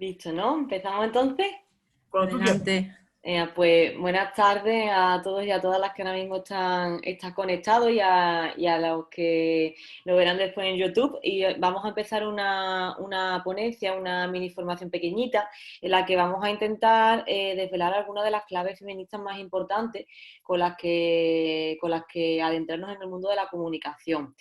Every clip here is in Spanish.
Listo, ¿no? ¿Empezamos entonces? Cuando tú quieras. Adelante. Pues buenas tardes a todos y a todas las que ahora mismo están conectados y a los que lo verán después en YouTube. Y vamos a empezar una ponencia, una mini formación pequeñita, en la que vamos a intentar desvelar algunas de las claves feministas más importantes con las que adentrarnos en el mundo de la comunicación.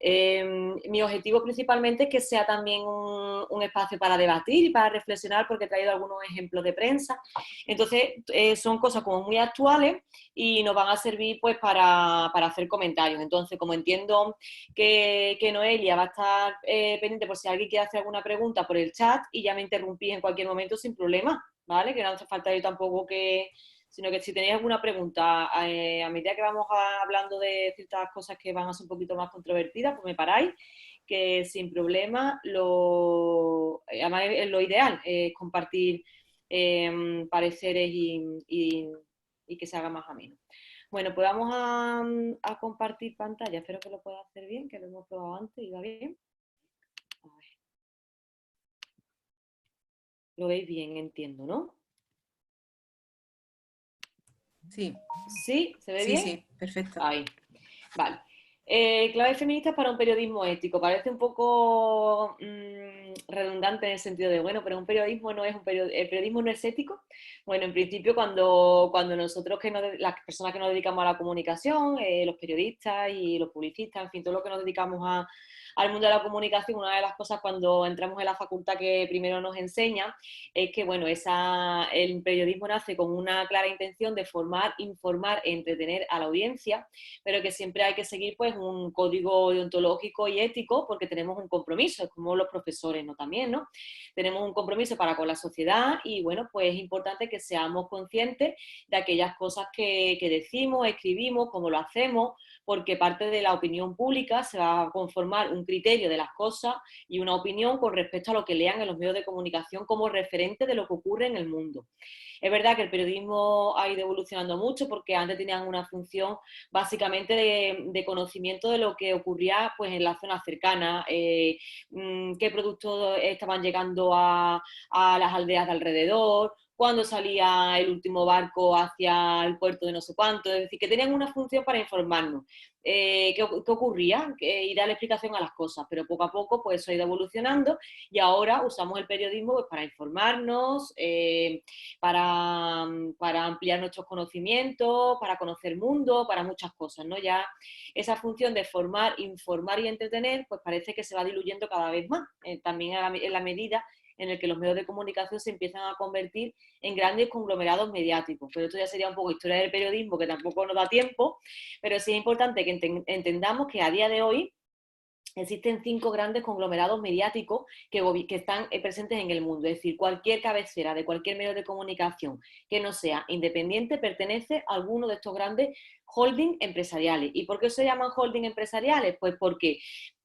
Mi objetivo principalmente es que sea también un espacio para debatir y para reflexionar, porque he traído algunos ejemplos de prensa. Entonces, son cosas como muy actuales y nos van a servir pues para hacer comentarios. Entonces, como entiendo que Noelia va a estar pendiente por si alguien quiere hacer alguna pregunta por el chat, y ya me interrumpís en cualquier momento sin problema, ¿vale? Que no hace falta yo tampoco sino que si tenéis alguna pregunta a medida que vamos hablando de ciertas cosas que van a ser un poquito más controvertidas, pues me paráis, que sin problema, además es lo ideal, es compartir pareceres y que se haga más ameno. Bueno, pues vamos a compartir pantalla. Espero que lo pueda hacer bien, que lo hemos probado antes y va bien. A ver. Lo veis bien, entiendo, ¿no? Sí, ¿Sí? ¿Se ve sí, bien? sí, perfecto. Ahí. Vale. Claves feministas para un periodismo ético. Parece un poco redundante en el sentido de, bueno, pero un periodismo no es el periodismo no es ético. Bueno, en principio cuando nosotros, las personas que nos dedicamos a la comunicación, los periodistas y los publicistas, en fin, todo lo que nos dedicamos al mundo de la comunicación, una de las cosas cuando entramos en la facultad que primero nos enseña es que, bueno, el periodismo nace con una clara intención de formar, informar, entretener a la audiencia, pero que siempre hay que seguir pues un código deontológico y ético, porque tenemos un compromiso, es como los profesores, ¿no? También, ¿no? Tenemos un compromiso para con la sociedad y, bueno, pues es importante que seamos conscientes de aquellas cosas que decimos, escribimos, cómo lo hacemos, porque parte de la opinión pública se va a conformar un criterio de las cosas y una opinión con respecto a lo que lean en los medios de comunicación como referente de lo que ocurre en el mundo. Es verdad que el periodismo ha ido evolucionando mucho, porque antes tenían una función básicamente de conocimiento de lo que ocurría pues en la zona cercana, qué productos estaban llegando a las aldeas de alrededor, cuándo salía el último barco hacia el puerto de no sé cuánto, es decir, que tenían una función para informarnos. ¿Qué ocurría? Y darle explicación a las cosas, pero poco a poco pues eso ha ido evolucionando y ahora usamos el periodismo pues, para informarnos, para ampliar nuestros conocimientos, para conocer el mundo, para muchas cosas, ¿no? Ya esa función de formar, informar y entretener, pues parece que se va diluyendo cada vez más, también en la medida en el que los medios de comunicación se empiezan a convertir en grandes conglomerados mediáticos. Pero esto ya sería un poco historia del periodismo, que tampoco nos da tiempo, pero sí es importante que entendamos que a día de hoy existen 5 grandes conglomerados mediáticos que están presentes en el mundo. Es decir, cualquier cabecera de cualquier medio de comunicación que no sea independiente pertenece a alguno de estos grandes holding empresariales. ¿Y por qué se llaman holding empresariales? Pues porque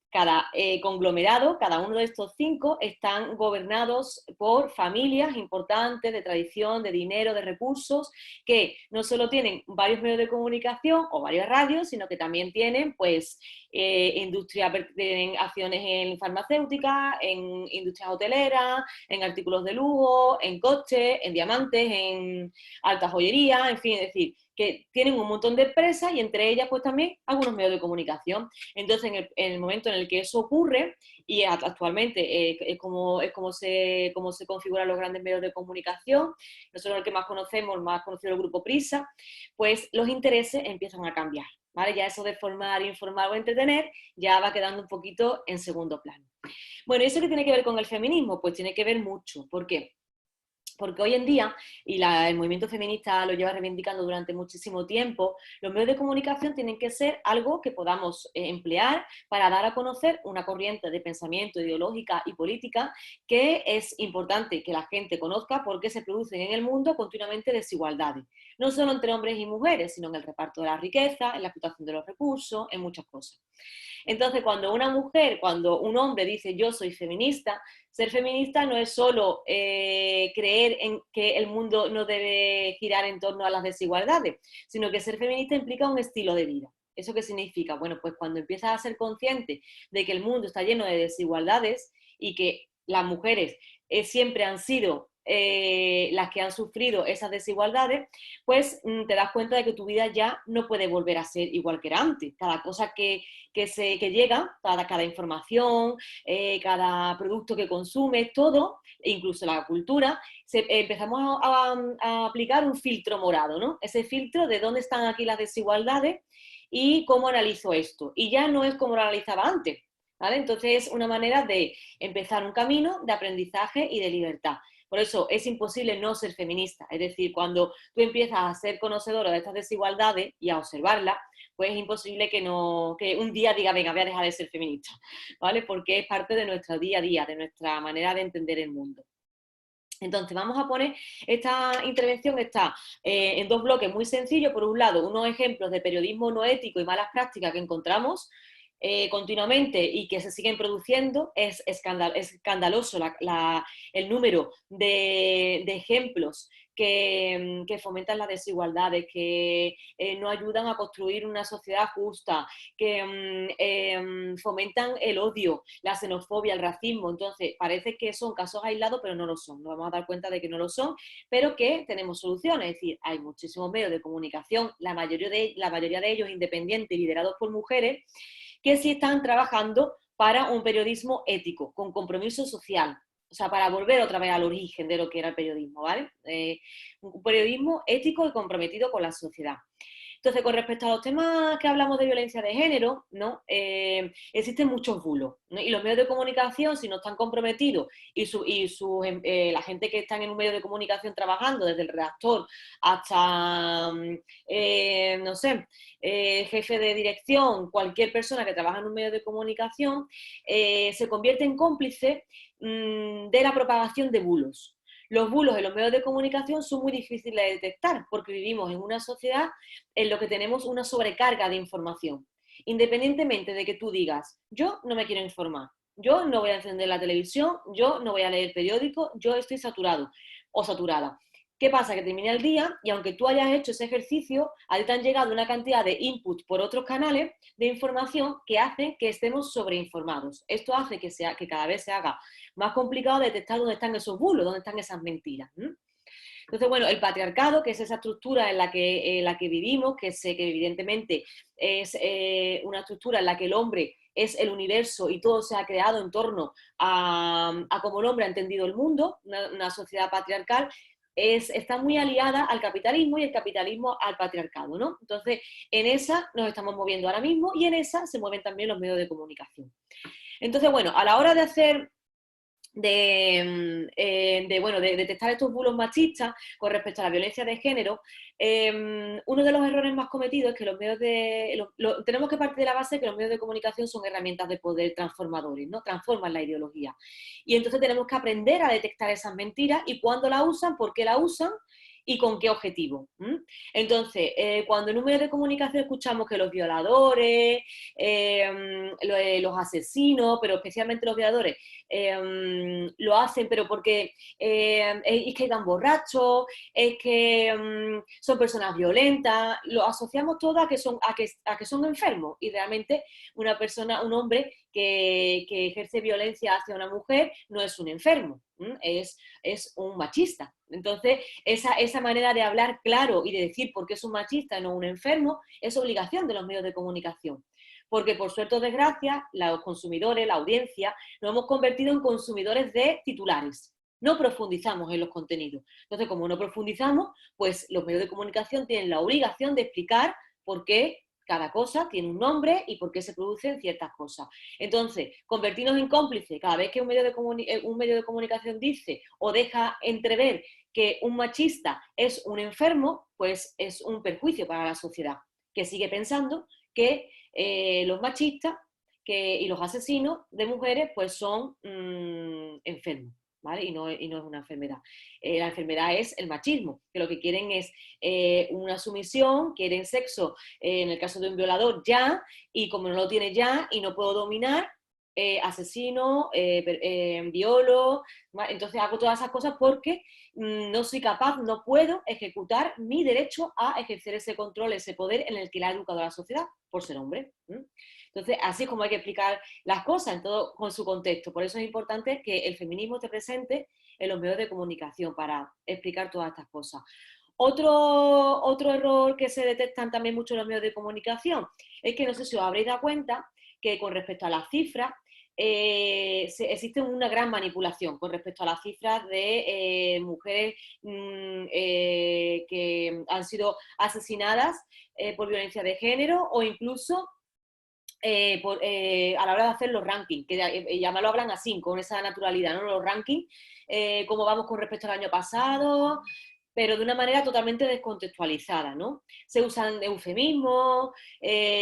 cada conglomerado, cada uno de estos 5, están gobernados por familias importantes de tradición, de dinero, de recursos, que no solo tienen varios medios de comunicación o varias radios, sino que también tienen pues tienen acciones en farmacéuticas, en industrias hoteleras, en artículos de lujo, en coches, en diamantes, en alta joyería, en fin, es decir, que tienen un montón de empresas y entre ellas pues también algunos medios de comunicación. Entonces, en el momento en el que eso ocurre, y actualmente es como se configuran los grandes medios de comunicación, nosotros el que más conocemos, el más conocido el grupo Prisa, pues los intereses empiezan a cambiar, ¿vale? Ya eso de formar, informar o entretener ya va quedando un poquito en segundo plano. Bueno, ¿y eso qué tiene que ver con el feminismo? Pues tiene que ver mucho. ¿Por qué? Porque hoy en día, y el movimiento feminista lo lleva reivindicando durante muchísimo tiempo, los medios de comunicación tienen que ser algo que podamos emplear para dar a conocer una corriente de pensamiento ideológica y política que es importante que la gente conozca, porque se producen en el mundo continuamente desigualdades, no solo entre hombres y mujeres, sino en el reparto de la riqueza, en la explotación de los recursos, en muchas cosas. Entonces, cuando un hombre dice yo soy feminista, ser feminista no es solo creer en que el mundo no debe girar en torno a las desigualdades, sino que ser feminista implica un estilo de vida. ¿Eso qué significa? Bueno, pues cuando empiezas a ser consciente de que el mundo está lleno de desigualdades y que las mujeres siempre han sido las que han sufrido esas desigualdades, pues te das cuenta de que tu vida ya no puede volver a ser igual que era antes. Cada cosa que llega, cada información, cada producto que consumes, todo, incluso la cultura, empezamos a aplicar un filtro morado, ¿no? Ese filtro de dónde están aquí las desigualdades y cómo analizo esto. Y ya no es como lo analizaba antes, ¿vale? Entonces es una manera de empezar un camino de aprendizaje y de libertad. Por eso es imposible no ser feminista. Es decir, cuando tú empiezas a ser conocedora de estas desigualdades y a observarlas, pues es imposible que un día diga, venga, voy a dejar de ser feminista, ¿vale? Porque es parte de nuestro día a día, de nuestra manera de entender el mundo. Entonces, vamos a poner, esta intervención está en dos bloques muy sencillos. Por un lado, unos ejemplos de periodismo no ético y malas prácticas que encontramos continuamente y que se siguen produciendo. Es escandaloso el número de ejemplos que fomentan las desigualdades, que no ayudan a construir una sociedad justa, que fomentan el odio, la xenofobia, el racismo. Entonces, parece que son casos aislados, pero no lo son. Nos vamos a dar cuenta de que no lo son, pero que tenemos soluciones. Es decir, hay muchísimos medios de comunicación, la mayoría de ellos independientes, liderados por mujeres, que sí están trabajando para un periodismo ético, con compromiso social. O sea, para volver otra vez al origen de lo que era el periodismo, ¿vale? Un periodismo ético y comprometido con la sociedad. Entonces, con respecto a los temas que hablamos de violencia de género, ¿no? Existen muchos bulos, ¿no? Y los medios de comunicación, si no están comprometidos, la gente que está en un medio de comunicación trabajando, desde el redactor hasta, no sé, jefe de dirección, cualquier persona que trabaja en un medio de comunicación, se convierte en cómplice de la propagación de bulos. Los bulos en los medios de comunicación son muy difíciles de detectar porque vivimos en una sociedad en la que tenemos una sobrecarga de información. Independientemente de que tú digas, yo no me quiero informar, yo no voy a encender la televisión, yo no voy a leer periódico, yo estoy saturado o saturada. ¿Qué pasa? Que termina el día y aunque tú hayas hecho ese ejercicio, a ti te han llegado una cantidad de input por otros canales de información que hacen que estemos sobreinformados. Esto hace que cada vez se haga más complicado detectar dónde están esos bulos, dónde están esas mentiras. Entonces, bueno, el patriarcado, que es esa estructura en la que vivimos, que evidentemente es una estructura en la que el hombre es el universo y todo se ha creado en torno a cómo el hombre ha entendido el mundo, una sociedad patriarcal, está muy aliada al capitalismo y el capitalismo al patriarcado, ¿no? Entonces, en esa nos estamos moviendo ahora mismo y en esa se mueven también los medios de comunicación. Entonces, bueno, a la hora de hacer de detectar estos bulos machistas con respecto a la violencia de género, uno de los errores más cometidos es que los medios tenemos que partir de la base de que los medios de comunicación son herramientas de poder transformadores, ¿no? Transforman la ideología. Y entonces tenemos que aprender a detectar esas mentiras y cuándo la usan, por qué la usan y con qué objetivo. Entonces, cuando en un medio de comunicación escuchamos que los violadores, los asesinos, pero especialmente los violadores, lo hacen, pero porque es que están borrachos, es que son personas violentas, lo asociamos todo a que son enfermos, y realmente un hombre que ejerce violencia hacia una mujer no es un enfermo, es un machista. Entonces, esa manera de hablar claro y de decir por qué es un machista y no un enfermo es obligación de los medios de comunicación. Porque por suerte o desgracia, los consumidores, la audiencia, nos hemos convertido en consumidores de titulares. No profundizamos en los contenidos. Entonces, como no profundizamos, pues los medios de comunicación tienen la obligación de explicar por qué cada cosa tiene un nombre y por qué se producen ciertas cosas. Entonces, convertirnos en cómplices cada vez que un medio de comunicación dice o deja entrever que un machista es un enfermo, pues es un perjuicio para la sociedad, que sigue pensando que los machistas y los asesinos de mujeres pues son enfermos. ¿Vale? Y no es una enfermedad. La enfermedad es el machismo, que lo que quieren es una sumisión, quieren sexo, en el caso de un violador ya, y como no lo tiene ya y no puedo dominar, asesino, violo, ¿vale? Entonces hago todas esas cosas porque no soy capaz, no puedo ejecutar mi derecho a ejercer ese control, ese poder en el que la ha educado la sociedad por ser hombre. Entonces, Entonces, así es como hay que explicar las cosas, en todo con su contexto. Por eso es importante que el feminismo esté presente en los medios de comunicación para explicar todas estas cosas. Otro error que se detectan también mucho en los medios de comunicación es que no sé si os habréis dado cuenta que con respecto a las cifras existe una gran manipulación con respecto a las cifras de mujeres que han sido asesinadas por violencia de género o incluso a la hora de hacer los rankings, que ya me lo hablan así, con esa naturalidad, ¿no? Los rankings, cómo vamos con respecto al año pasado, pero de una manera totalmente descontextualizada, ¿no? Se usan eufemismos,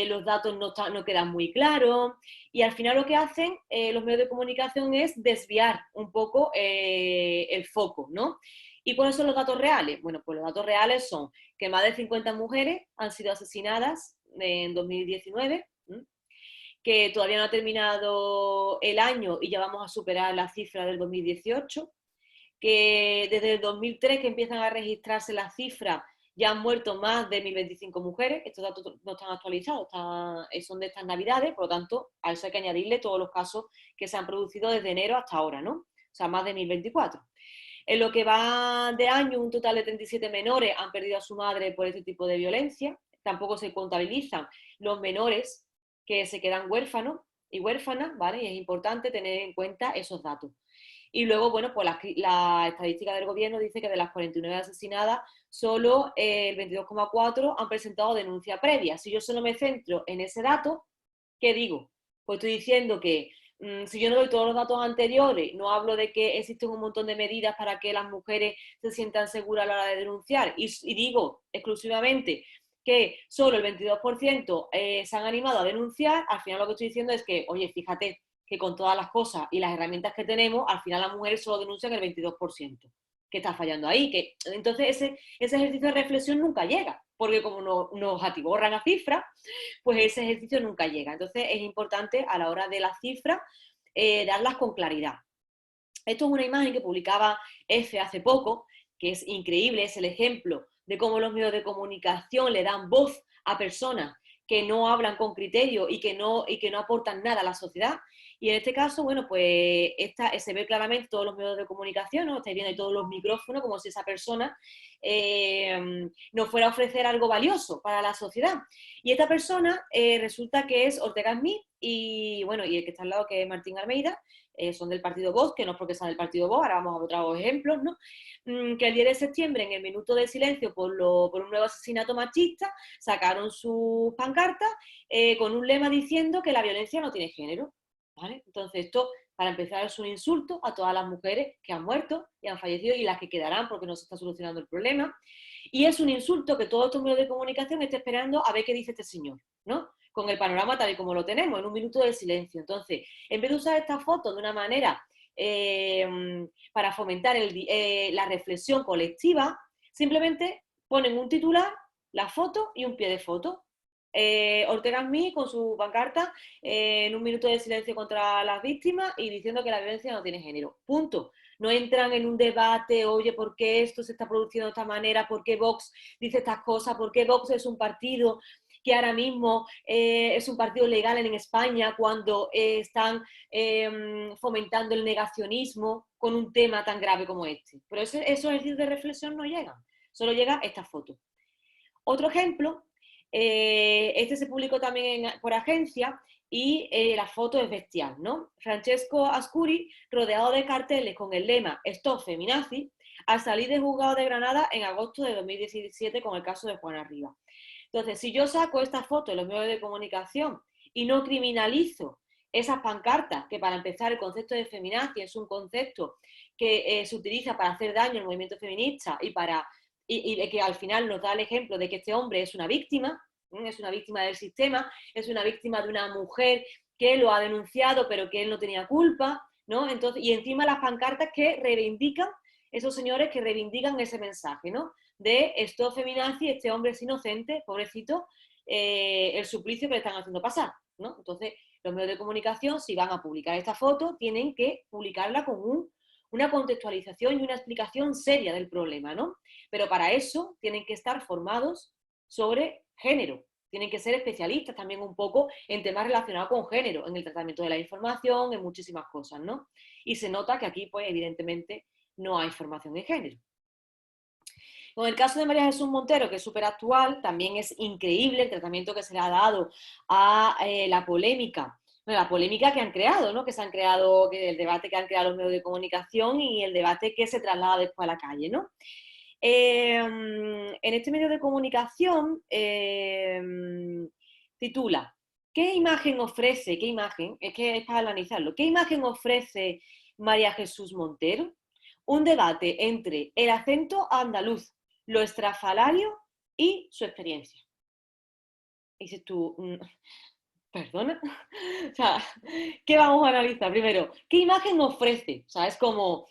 los datos no quedan muy claros, y al final lo que hacen los medios de comunicación es desviar un poco el foco, ¿no? ¿Y cuáles son los datos reales? Bueno, pues los datos reales son que más de 50 mujeres han sido asesinadas en 2019, que todavía no ha terminado el año y ya vamos a superar la cifra del 2018, que desde el 2003 que empiezan a registrarse las cifras ya han muerto más de 1.025 mujeres, estos datos no están actualizados, son de estas navidades, por lo tanto, a eso hay que añadirle todos los casos que se han producido desde enero hasta ahora, ¿no? O sea, más de 1.024. En lo que va de año, un total de 37 menores han perdido a su madre por este tipo de violencia. Tampoco se contabilizan los menores que se quedan huérfanos y huérfanas, ¿vale? Y es importante tener en cuenta esos datos. Y luego, bueno, pues la estadística del gobierno dice que de las 49 asesinadas, solo el 22,4 han presentado denuncia previa. Si yo solo me centro en ese dato, ¿qué digo? Pues estoy diciendo que si yo no doy todos los datos anteriores, no hablo de que existen un montón de medidas para que las mujeres se sientan seguras a la hora de denunciar y digo exclusivamente que solo el 22% se han animado a denunciar, al final lo que estoy diciendo es que, oye, fíjate que con todas las cosas y las herramientas que tenemos, al final las mujeres solo denuncian el 22%. ¿Qué está fallando ahí? Entonces ese ejercicio de reflexión nunca llega, porque como nos atiborran a cifras, pues ese ejercicio nunca llega. Entonces es importante a la hora de las cifras darlas con claridad. Esto es una imagen que publicaba EFE hace poco, que es increíble, es el ejemplo de cómo los medios de comunicación le dan voz a personas que no hablan con criterio y que no aportan nada a la sociedad. Y en este caso, bueno, pues se ve claramente todos los medios de comunicación, ¿no? Estáis viendo ahí todos los micrófonos, como si esa persona nos fuera a ofrecer algo valioso para la sociedad. Y esta persona resulta que es Ortega Smith y, bueno, y el que está al lado, que es Martín Almeida, son del partido Vox, que no es porque sean del partido Vox, ahora vamos a otros ejemplos, ¿no? Que el 10 de septiembre, en el minuto de silencio por un nuevo asesinato machista, sacaron sus pancartas con un lema diciendo que la violencia no tiene género, ¿vale? Entonces esto, para empezar, es un insulto a todas las mujeres que han muerto y han fallecido y las que quedarán porque no se está solucionando el problema. Y es un insulto que todos estos medios de comunicación estén esperando a ver qué dice este señor, ¿no? Con el panorama tal y como lo tenemos, en un minuto de silencio. Entonces, en vez de usar esta foto de una manera para fomentar la reflexión colectiva, simplemente ponen un titular, la foto y un pie de foto. Ortega Smith con su pancarta en un minuto de silencio contra las víctimas y diciendo que la violencia no tiene género. Punto. No entran en un debate, oye, ¿por qué esto se está produciendo de esta manera? ¿Por qué Vox dice estas cosas? ¿Por qué Vox es un partido que ahora mismo es un partido legal en España cuando están fomentando el negacionismo con un tema tan grave como este? Pero esos ejercicios de reflexión no llegan, solo llega esta foto. Otro ejemplo, este se publicó también por agencia y la foto es bestial, ¿no? Francesco Ascuri, rodeado de carteles con el lema Stop Feminazi, al salir del juzgado de Granada en agosto de 2017 con el caso de Juana Rivas. Entonces, si yo saco esta foto en los medios de comunicación y no criminalizo esas pancartas, que para empezar el concepto de feminazi es un concepto que se utiliza para hacer daño al movimiento feminista y que al final nos da el ejemplo de que este hombre es una víctima del sistema, es una víctima de una mujer que lo ha denunciado pero que él no tenía culpa, ¿no? Entonces, y encima las pancartas que reivindican, esos señores que reivindican ese mensaje, ¿no? De esto feminazi, este hombre es inocente, pobrecito, el suplicio que le están haciendo pasar, ¿no? Entonces, los medios de comunicación, si van a publicar esta foto, tienen que publicarla con una contextualización y una explicación seria del problema, ¿no? Pero para eso tienen que estar formados sobre género, tienen que ser especialistas también un poco en temas relacionados con género, en el tratamiento de la información, en muchísimas cosas, ¿no? Y se nota que aquí, pues, evidentemente, no hay formación en género. Con el caso de María Jesús Montero, que es súper actual, también es increíble el tratamiento que se le ha dado a la polémica que han creado, ¿no? Que se han creado, que el debate que han creado los medios de comunicación y el debate que se traslada después a la calle, ¿no? En este medio de comunicación titula ¿qué imagen ofrece? ¿Qué imagen? Es que es para analizarlo. ¿Qué imagen ofrece María Jesús Montero? Un debate entre el acento andaluz, lo estrafalario y su experiencia. Y dices tú, ¿perdona? O sea, ¿qué vamos a analizar? Primero, ¿qué imagen ofrece? O sea, es como,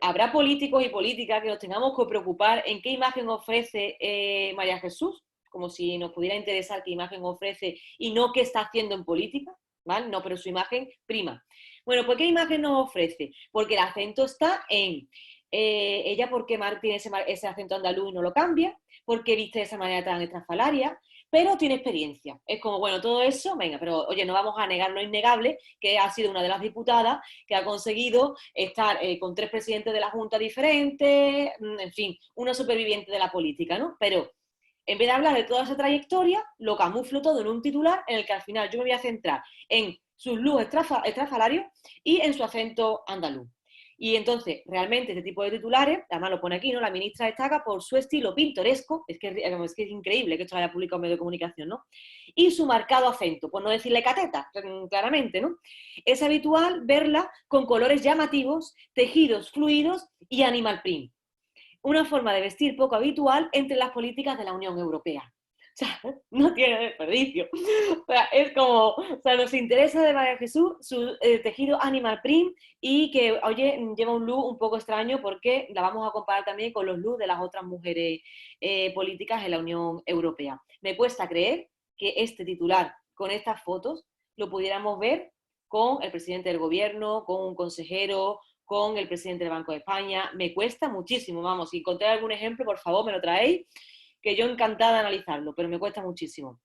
¿habrá políticos y políticas que nos tengamos que preocupar en qué imagen ofrece María Jesús? Como si nos pudiera interesar qué imagen ofrece y no qué está haciendo en política, ¿vale? No, pero su imagen prima. Bueno, pues ¿qué imagen nos ofrece? Porque el acento está en ella, porque tiene ese acento andaluz y no lo cambia, porque viste de esa manera tan estrafalaria, pero tiene experiencia. Es como, bueno, todo eso, venga, pero oye, no vamos a negar lo innegable, que ha sido una de las diputadas que ha conseguido estar con 3 presidentes de la Junta diferentes, en fin, una superviviente de la política, ¿no? Pero en vez de hablar de toda esa trayectoria, lo camuflo todo en un titular en el que al final yo me voy a centrar en sus lujos estrafalarios y en su acento andaluz. Y entonces, realmente, este tipo de titulares, además lo pone aquí, ¿no? La ministra destaca por su estilo pintoresco, es que es increíble que esto haya publicado en medio de comunicación, ¿no? Y su marcado acento, por no decirle cateta, claramente, ¿no? Es habitual verla con colores llamativos, tejidos fluidos y animal print. Una forma de vestir poco habitual entre las políticas de la Unión Europea. O sea, no tiene desperdicio. O sea, es como, o sea, nos interesa de María Jesús su tejido animal print y que, oye, lleva un look un poco extraño porque la vamos a comparar también con los looks de las otras mujeres políticas en la Unión Europea. Me cuesta creer que este titular con estas fotos lo pudiéramos ver con el presidente del gobierno, con un consejero, con el presidente del Banco de España. Me cuesta muchísimo, vamos, si encontráis algún ejemplo, por favor, me lo traéis, que yo encantada de analizarlo, pero me cuesta muchísimo.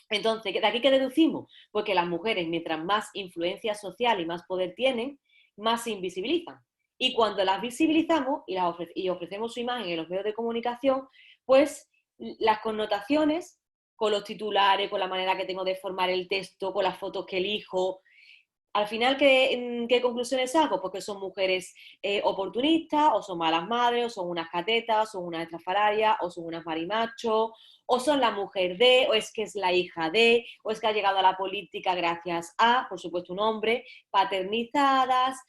Entonces, ¿de aquí qué deducimos? Pues que las mujeres, mientras más influencia social y más poder tienen, más se invisibilizan. Y cuando las visibilizamos y ofrecemos su imagen en los medios de comunicación, pues las connotaciones con los titulares, con la manera que tengo de formar el texto, con las fotos que elijo, al final, ¿qué conclusiones saco? Porque son mujeres oportunistas, o son malas madres, o son unas catetas, o son unas estrafalarias, o son unas marimachos, o son la mujer de, o es que es la hija de, o es que ha llegado a la política gracias a, por supuesto, un hombre, paternizadas,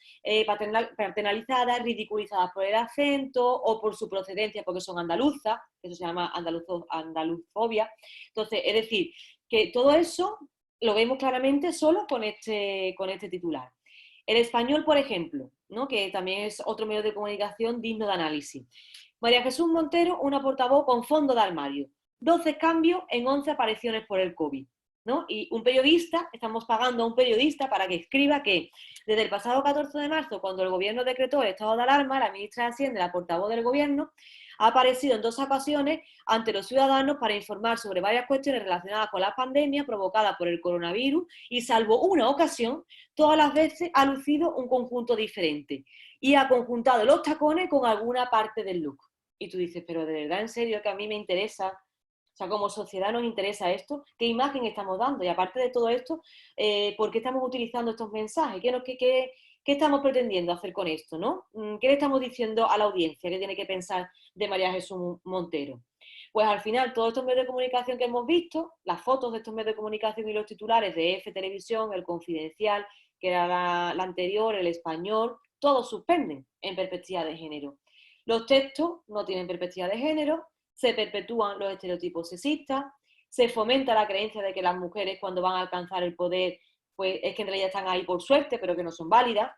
paternalizadas, ridiculizadas por el acento, o por su procedencia, porque son andaluzas, eso se llama andaluzofobia. Entonces, es decir, que todo eso lo vemos claramente solo con este titular. El Español, por ejemplo, ¿no? Que también es otro medio de comunicación digno de análisis. María Jesús Montero, una portavoz con fondo de armario. 12 cambios en 11 apariciones por el COVID. ¿No? Y un periodista, estamos pagando a un periodista para que escriba que desde el pasado 14 de marzo, cuando el gobierno decretó el estado de alarma, la ministra de Hacienda, la portavoz del gobierno, ha aparecido en 2 ocasiones ante los ciudadanos para informar sobre varias cuestiones relacionadas con la pandemia provocada por el coronavirus y, salvo una ocasión, todas las veces ha lucido un conjunto diferente y ha conjuntado los tacones con alguna parte del look. Y tú dices, pero de verdad, en serio, que a mí me interesa, o sea, como sociedad nos interesa esto, ¿qué imagen estamos dando? Y aparte de todo esto, ¿por qué estamos utilizando estos mensajes? ¿Qué estamos pretendiendo hacer con esto, no? ¿Qué le estamos diciendo a la audiencia que tiene que pensar de María Jesús Montero? Pues al final, todos estos medios de comunicación que hemos visto, las fotos de estos medios de comunicación y los titulares de EFE Televisión, El Confidencial, que era la anterior, El Español, todos suspenden en perspectiva de género. Los textos no tienen perspectiva de género, se perpetúan los estereotipos sexistas, se fomenta la creencia de que las mujeres, cuando van a alcanzar el poder, pues es que en realidad están ahí por suerte, pero que no son válidas.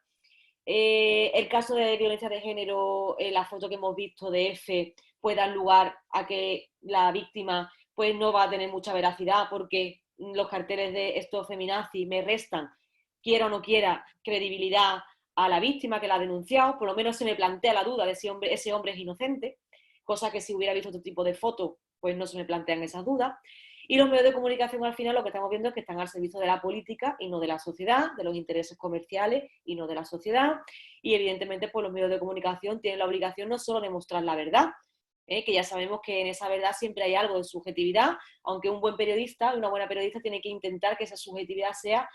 El caso de violencia de género, la foto que hemos visto de F, puede dar lugar a que la víctima pues no va a tener mucha veracidad porque los carteles de estos feminazis me restan, quiera o no quiera, credibilidad a la víctima que la ha denunciado. Por lo menos se me plantea la duda de si ese hombre es inocente, cosa que si hubiera visto otro tipo de fotos, pues no se me plantean esas dudas. Y los medios de comunicación al final lo que estamos viendo es que están al servicio de la política y no de la sociedad, de los intereses comerciales y no de la sociedad. Y evidentemente pues los medios de comunicación tienen la obligación no solo de mostrar la verdad, que ya sabemos que en esa verdad siempre hay algo de subjetividad, aunque un buen periodista, una buena periodista tiene que intentar que esa subjetividad sea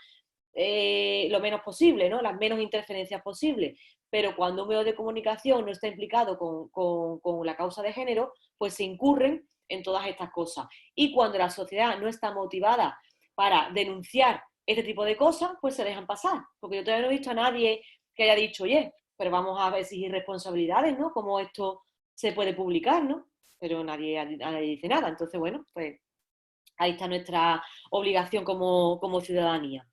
lo menos posible, ¿no? Las menos interferencias posibles. Pero cuando un medio de comunicación no está implicado con la causa de género, pues se incurren en todas estas cosas. Y cuando la sociedad no está motivada para denunciar este tipo de cosas, pues se dejan pasar. Porque yo todavía no he visto a nadie que haya dicho, oye, pero vamos a exigir responsabilidades, ¿no? Como esto se puede publicar, ¿no? Pero nadie dice nada. Entonces, bueno, pues ahí está nuestra obligación como ciudadanía.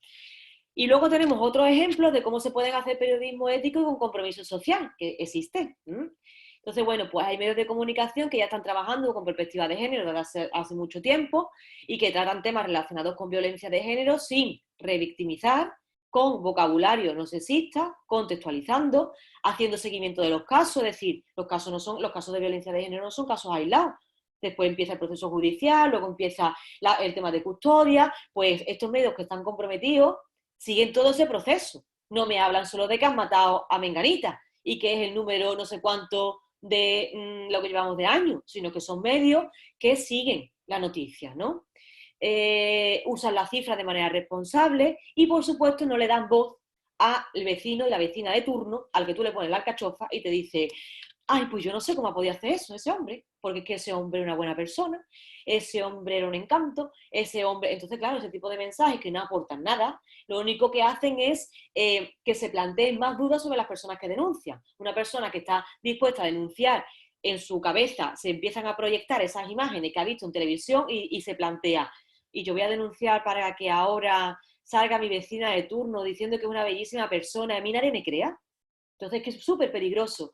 Y luego tenemos otros ejemplos de cómo se pueden hacer periodismo ético y con compromiso social, que existe. Entonces, bueno, pues hay medios de comunicación que ya están trabajando con perspectiva de género desde hace mucho tiempo y que tratan temas relacionados con violencia de género sin revictimizar, con vocabulario no sexista, contextualizando, haciendo seguimiento de los casos, es decir, los casos de violencia de género no son casos aislados. Después empieza el proceso judicial, luego empieza el tema de custodia, pues estos medios que están comprometidos siguen todo ese proceso. No me hablan solo de que han matado a Menganita y que es el número no sé cuánto de lo que llevamos de años, sino que son medios que siguen la noticia, ¿no? Usan las cifras de manera responsable y, por supuesto, no le dan voz al vecino y la vecina de turno al que tú le pones la alcachofa y te dice, ay, pues yo no sé cómo ha podido hacer eso ese hombre, porque es que ese hombre era una buena persona, ese hombre era un encanto, ese hombre... Entonces, claro, ese tipo de mensajes que no aportan nada, lo único que hacen es que se planteen más dudas sobre las personas que denuncian. Una persona que está dispuesta a denunciar, en su cabeza se empiezan a proyectar esas imágenes que ha visto en televisión y se plantea, y yo voy a denunciar para que ahora salga mi vecina de turno diciendo que es una bellísima persona, a mí nadie me crea. Entonces, que es súper peligroso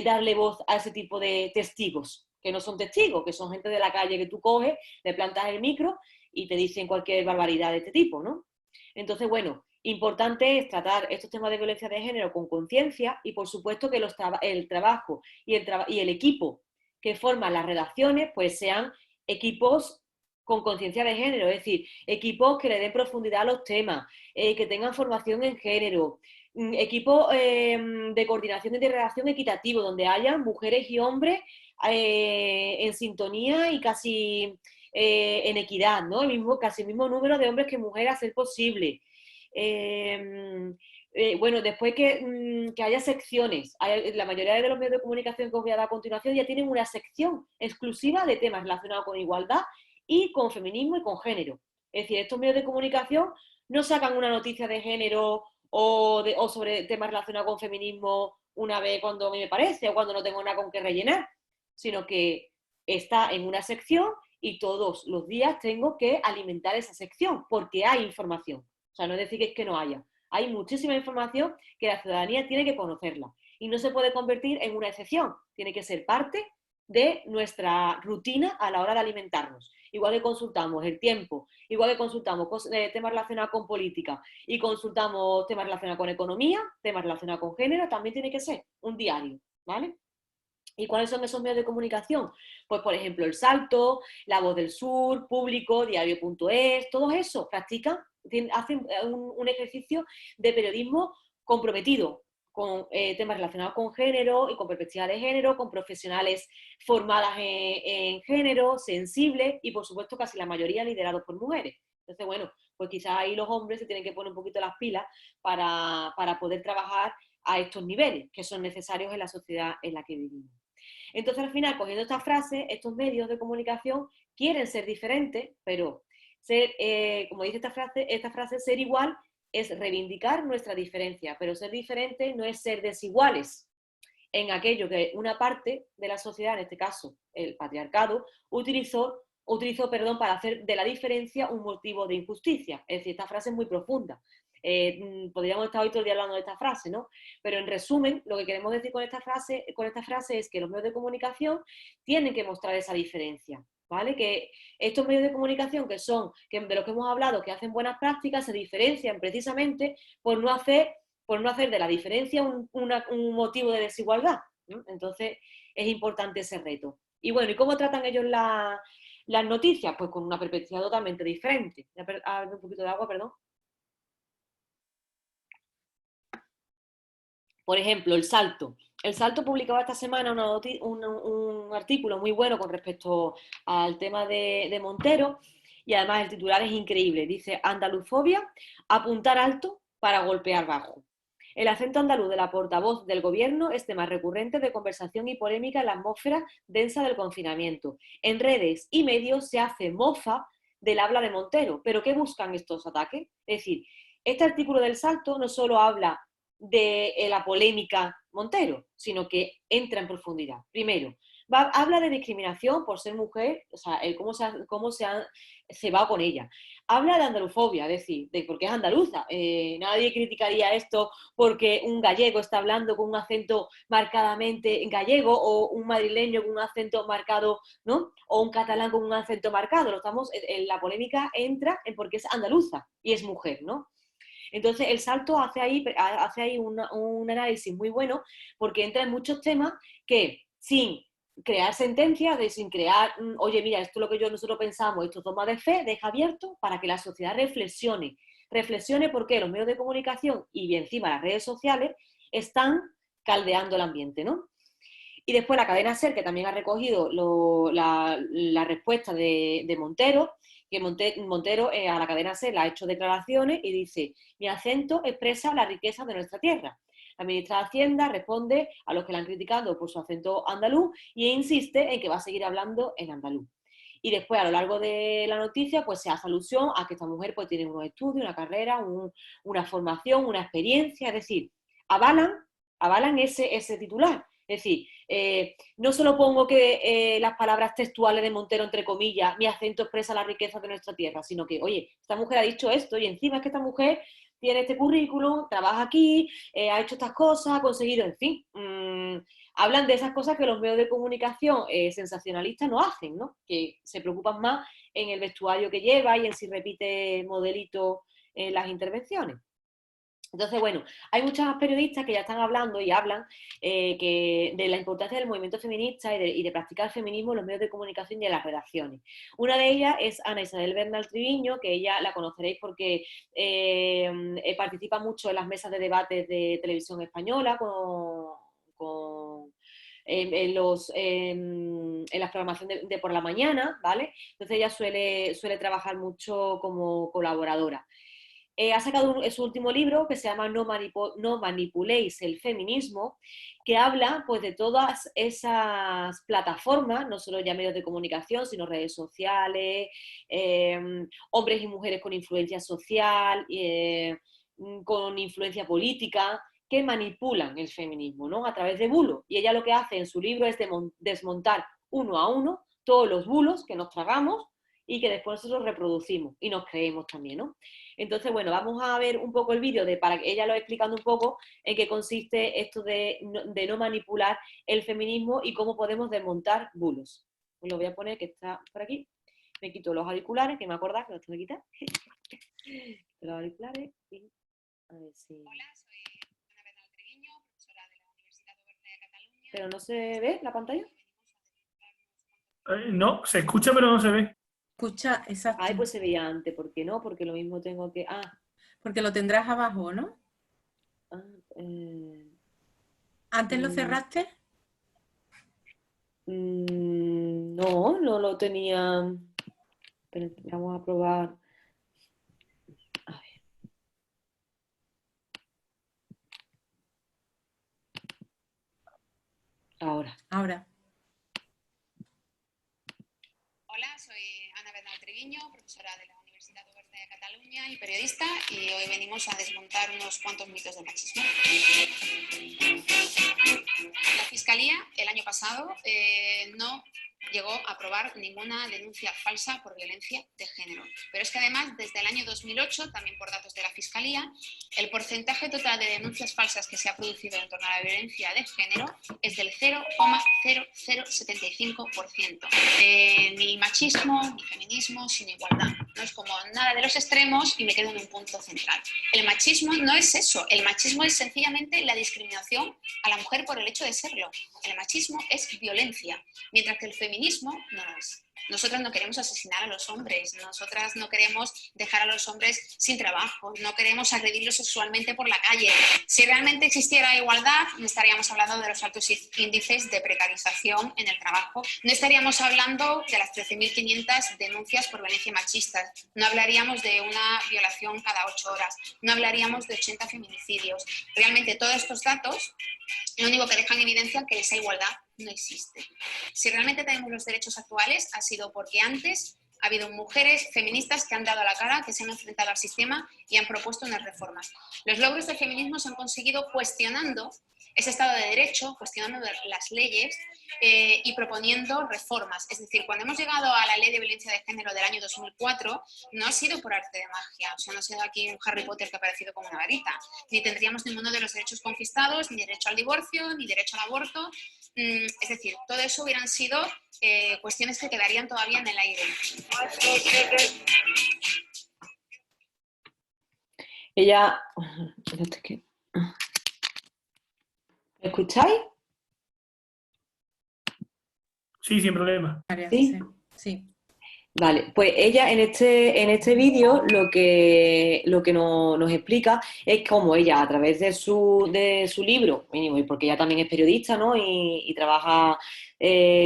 darle voz a ese tipo de testigos, que no son testigos, que son gente de la calle que tú coges, le plantas el micro y te dicen cualquier barbaridad de este tipo, ¿no? Entonces, bueno, importante es tratar estos temas de violencia de género con conciencia y, por supuesto, que el trabajo y el equipo que forman las redacciones, pues sean equipos con conciencia de género, es decir, equipos que le den profundidad a los temas, que tengan formación en género, equipo de coordinación y de redacción equitativo, donde haya mujeres y hombres en sintonía y casi en equidad, ¿no? Casi el mismo número de hombres que mujeres a ser posible. Bueno, después que haya secciones, la mayoría de los medios de comunicación que os voy a dar a continuación ya tienen una sección exclusiva de temas relacionados con igualdad y con feminismo y con género. Es decir, estos medios de comunicación no sacan una noticia de género o sobre temas relacionados con feminismo una vez cuando a mí me parece o cuando no tengo nada con qué rellenar, sino que está en una sección y todos los días tengo que alimentar esa sección porque hay información. O sea, no es decir que es que no haya. Hay muchísima información que la ciudadanía tiene que conocerla y no se puede convertir en una excepción, tiene que ser parte de nuestra rutina a la hora de alimentarnos. Igual que consultamos el tiempo, igual que consultamos temas relacionados con política y consultamos temas relacionados con economía, temas relacionados con género, también tiene que ser un diario, ¿vale? ¿Y cuáles son esos medios de comunicación? Pues, por ejemplo, El Salto, La Voz del Sur, Público, Diario.es, todos esos practican, hacen un ejercicio de periodismo comprometido con temas relacionados con género y con perspectiva de género, con profesionales formadas en género, sensibles y, por supuesto, casi la mayoría liderados por mujeres. Entonces, bueno, pues quizás ahí los hombres se tienen que poner un poquito las pilas para poder trabajar a estos niveles que son necesarios en la sociedad en la que vivimos. Entonces, al final, cogiendo esta frase, estos medios de comunicación quieren ser diferentes, pero ser, como dice esta frase, ser igual es reivindicar nuestra diferencia, pero ser diferente no es ser desiguales en aquello que una parte de la sociedad, en este caso el patriarcado, utilizó para hacer de la diferencia un motivo de injusticia. Es decir, esta frase es muy profunda. Podríamos estar hoy todo el día hablando de esta frase, ¿no? Pero en resumen, lo que queremos decir con esta frase es que los medios de comunicación tienen que mostrar esa diferencia, ¿vale? Que estos medios de comunicación de los que hemos hablado, que hacen buenas prácticas, se diferencian precisamente por no hacer de la diferencia un motivo de desigualdad, ¿no? Entonces, es importante ese reto. Y bueno, ¿y cómo tratan ellos Las noticias, pues con una perspectiva totalmente diferente. Voy a beber un poquito de agua, perdón. Por ejemplo, El Salto. El Salto publicaba esta semana un artículo muy bueno con respecto al tema de Montero, y además el titular es increíble. Dice: andalufobia, apuntar alto para golpear bajo. El acento andaluz de la portavoz del gobierno es tema recurrente de conversación y polémica en la atmósfera densa del confinamiento. En redes y medios se hace mofa del habla de Montero. ¿Pero qué buscan estos ataques? Es decir, este artículo del Salto no solo habla de la polémica Montero, sino que entra en profundidad. Primero, habla de discriminación por ser mujer, o sea, cómo se ha cebado con ella. Habla de andalufobia, es decir, de porque es andaluza. Nadie criticaría esto porque un gallego está hablando con un acento marcadamente gallego, o un madrileño con un acento marcado, ¿no? O un catalán con un acento marcado. La polémica entra en porque es andaluza y es mujer, ¿no? Entonces, El Salto hace ahí un análisis muy bueno, porque entra en muchos temas que, sin crear sentencias, sin crear, oye, mira, esto es lo que nosotros pensamos, esto toma de fe, deja abierto para que la sociedad reflexione. Reflexione porque los medios de comunicación y encima las redes sociales están caldeando el ambiente, ¿no? Y después la cadena SER, que también ha recogido la respuesta de Montero, que Montero a la cadena SER le ha hecho declaraciones y dice: mi acento expresa la riqueza de nuestra tierra. La ministra de Hacienda responde a los que la han criticado por su acento andaluz y insiste en que va a seguir hablando en andaluz. Y después, a lo largo de la noticia, pues se hace alusión a que esta mujer pues tiene unos estudios, una carrera, una formación, una experiencia, es decir, avalan ese titular. Es decir, no solo pongo que las palabras textuales de Montero, entre comillas, mi acento expresa la riqueza de nuestra tierra, sino que, oye, esta mujer ha dicho esto, y encima es que esta mujer tiene este currículum, trabaja aquí, ha hecho estas cosas, ha conseguido, en fin, hablan de esas cosas que los medios de comunicación sensacionalistas no hacen, ¿no? Que se preocupan más en el vestuario que lleva y en si repite modelito en las intervenciones. Entonces, bueno, hay muchas periodistas que ya están hablando y hablan de la importancia del movimiento feminista y de practicar el feminismo en los medios de comunicación y en las redacciones. Una de ellas es Ana Isabel Bernal Triviño, que ella la conoceréis porque participa mucho en las mesas de debates de televisión española en la programación de por la mañana, ¿vale? Entonces ella suele trabajar mucho como colaboradora. Ha sacado su último libro que se llama No manipuléis el feminismo, que habla pues de todas esas plataformas, no solo ya medios de comunicación, sino redes sociales, hombres y mujeres con influencia social, con influencia política, que manipulan el feminismo, ¿no? A través de bulos. Y ella lo que hace en su libro es desmontar uno a uno todos los bulos que nos tragamos y que después nosotros reproducimos y nos creemos también, ¿no? Entonces, bueno, vamos a ver un poco el vídeo para que ella lo explicando un poco en qué consiste esto de no manipular el feminismo y cómo podemos desmontar bulos. Lo voy a poner, que está por aquí. Me quito los auriculares, que me acordás que los tengo que quitar. Los auriculares y a ver si... Hola, soy Ana Bernal Treviño, profesora de la Universidad Oberta de Cataluña. ¿Pero no se ve la pantalla? No, se escucha pero no se ve. Escucha, exacto. Ay, pues se veía antes, ¿por qué no? Porque lo mismo tengo que... Porque lo tendrás abajo, ¿no? ¿Antes lo cerraste? No, no lo tenía... Pero vamos a probar... A ver. Ahora. Hola, soy Ana Bernal Treviño, profesora de la Universidad Oberta de Cataluña y periodista, y hoy venimos a desmontar unos cuantos mitos del machismo. La Fiscalía el año pasado no llegó a aprobar ninguna denuncia falsa por violencia de género. Pero es que además, desde el año 2008, también por datos de la Fiscalía, el porcentaje total de denuncias falsas que se ha producido en torno a la violencia de género es del 0,0075%. Ni machismo, ni feminismo, sin igualdad. No es como nada de los extremos y me quedo en un punto central. El machismo no es eso. El machismo es sencillamente la discriminación a la mujer por el hecho de serlo. El machismo es violencia, mientras que el feminismo feminismo no lo es. Nosotras no queremos asesinar a los hombres, nosotras no queremos dejar a los hombres sin trabajo, no queremos agredirlos sexualmente por la calle. Si realmente existiera igualdad, no estaríamos hablando de los altos índices de precarización en el trabajo, no estaríamos hablando de las 13.500 denuncias por violencia machista, no hablaríamos de una violación cada 8 horas, no hablaríamos de 80 feminicidios. Realmente todos estos datos lo único que dejan en evidencia que esa igualdad no existe. Si realmente tenemos los derechos actuales ha sido porque antes ha habido mujeres feministas que han dado la cara, que se han enfrentado al sistema y han propuesto unas reformas. Los logros del feminismo se han conseguido cuestionando ese Estado de Derecho, cuestionando las leyes y proponiendo reformas. Es decir, cuando hemos llegado a la Ley de Violencia de Género del año 2004, no ha sido por arte de magia, o sea, no ha sido aquí un Harry Potter que ha aparecido con una varita, ni tendríamos ninguno de los derechos conquistados, ni derecho al divorcio, ni derecho al aborto. Es decir, todo eso hubieran sido cuestiones que quedarían todavía en el aire. Ella... ¿Me escucháis? Sí, sin problema. ¿Sí? Sí. Vale, pues ella en este vídeo lo que nos explica es cómo ella, a través de su libro, mínimo, y porque ella también es periodista, ¿no? Y trabaja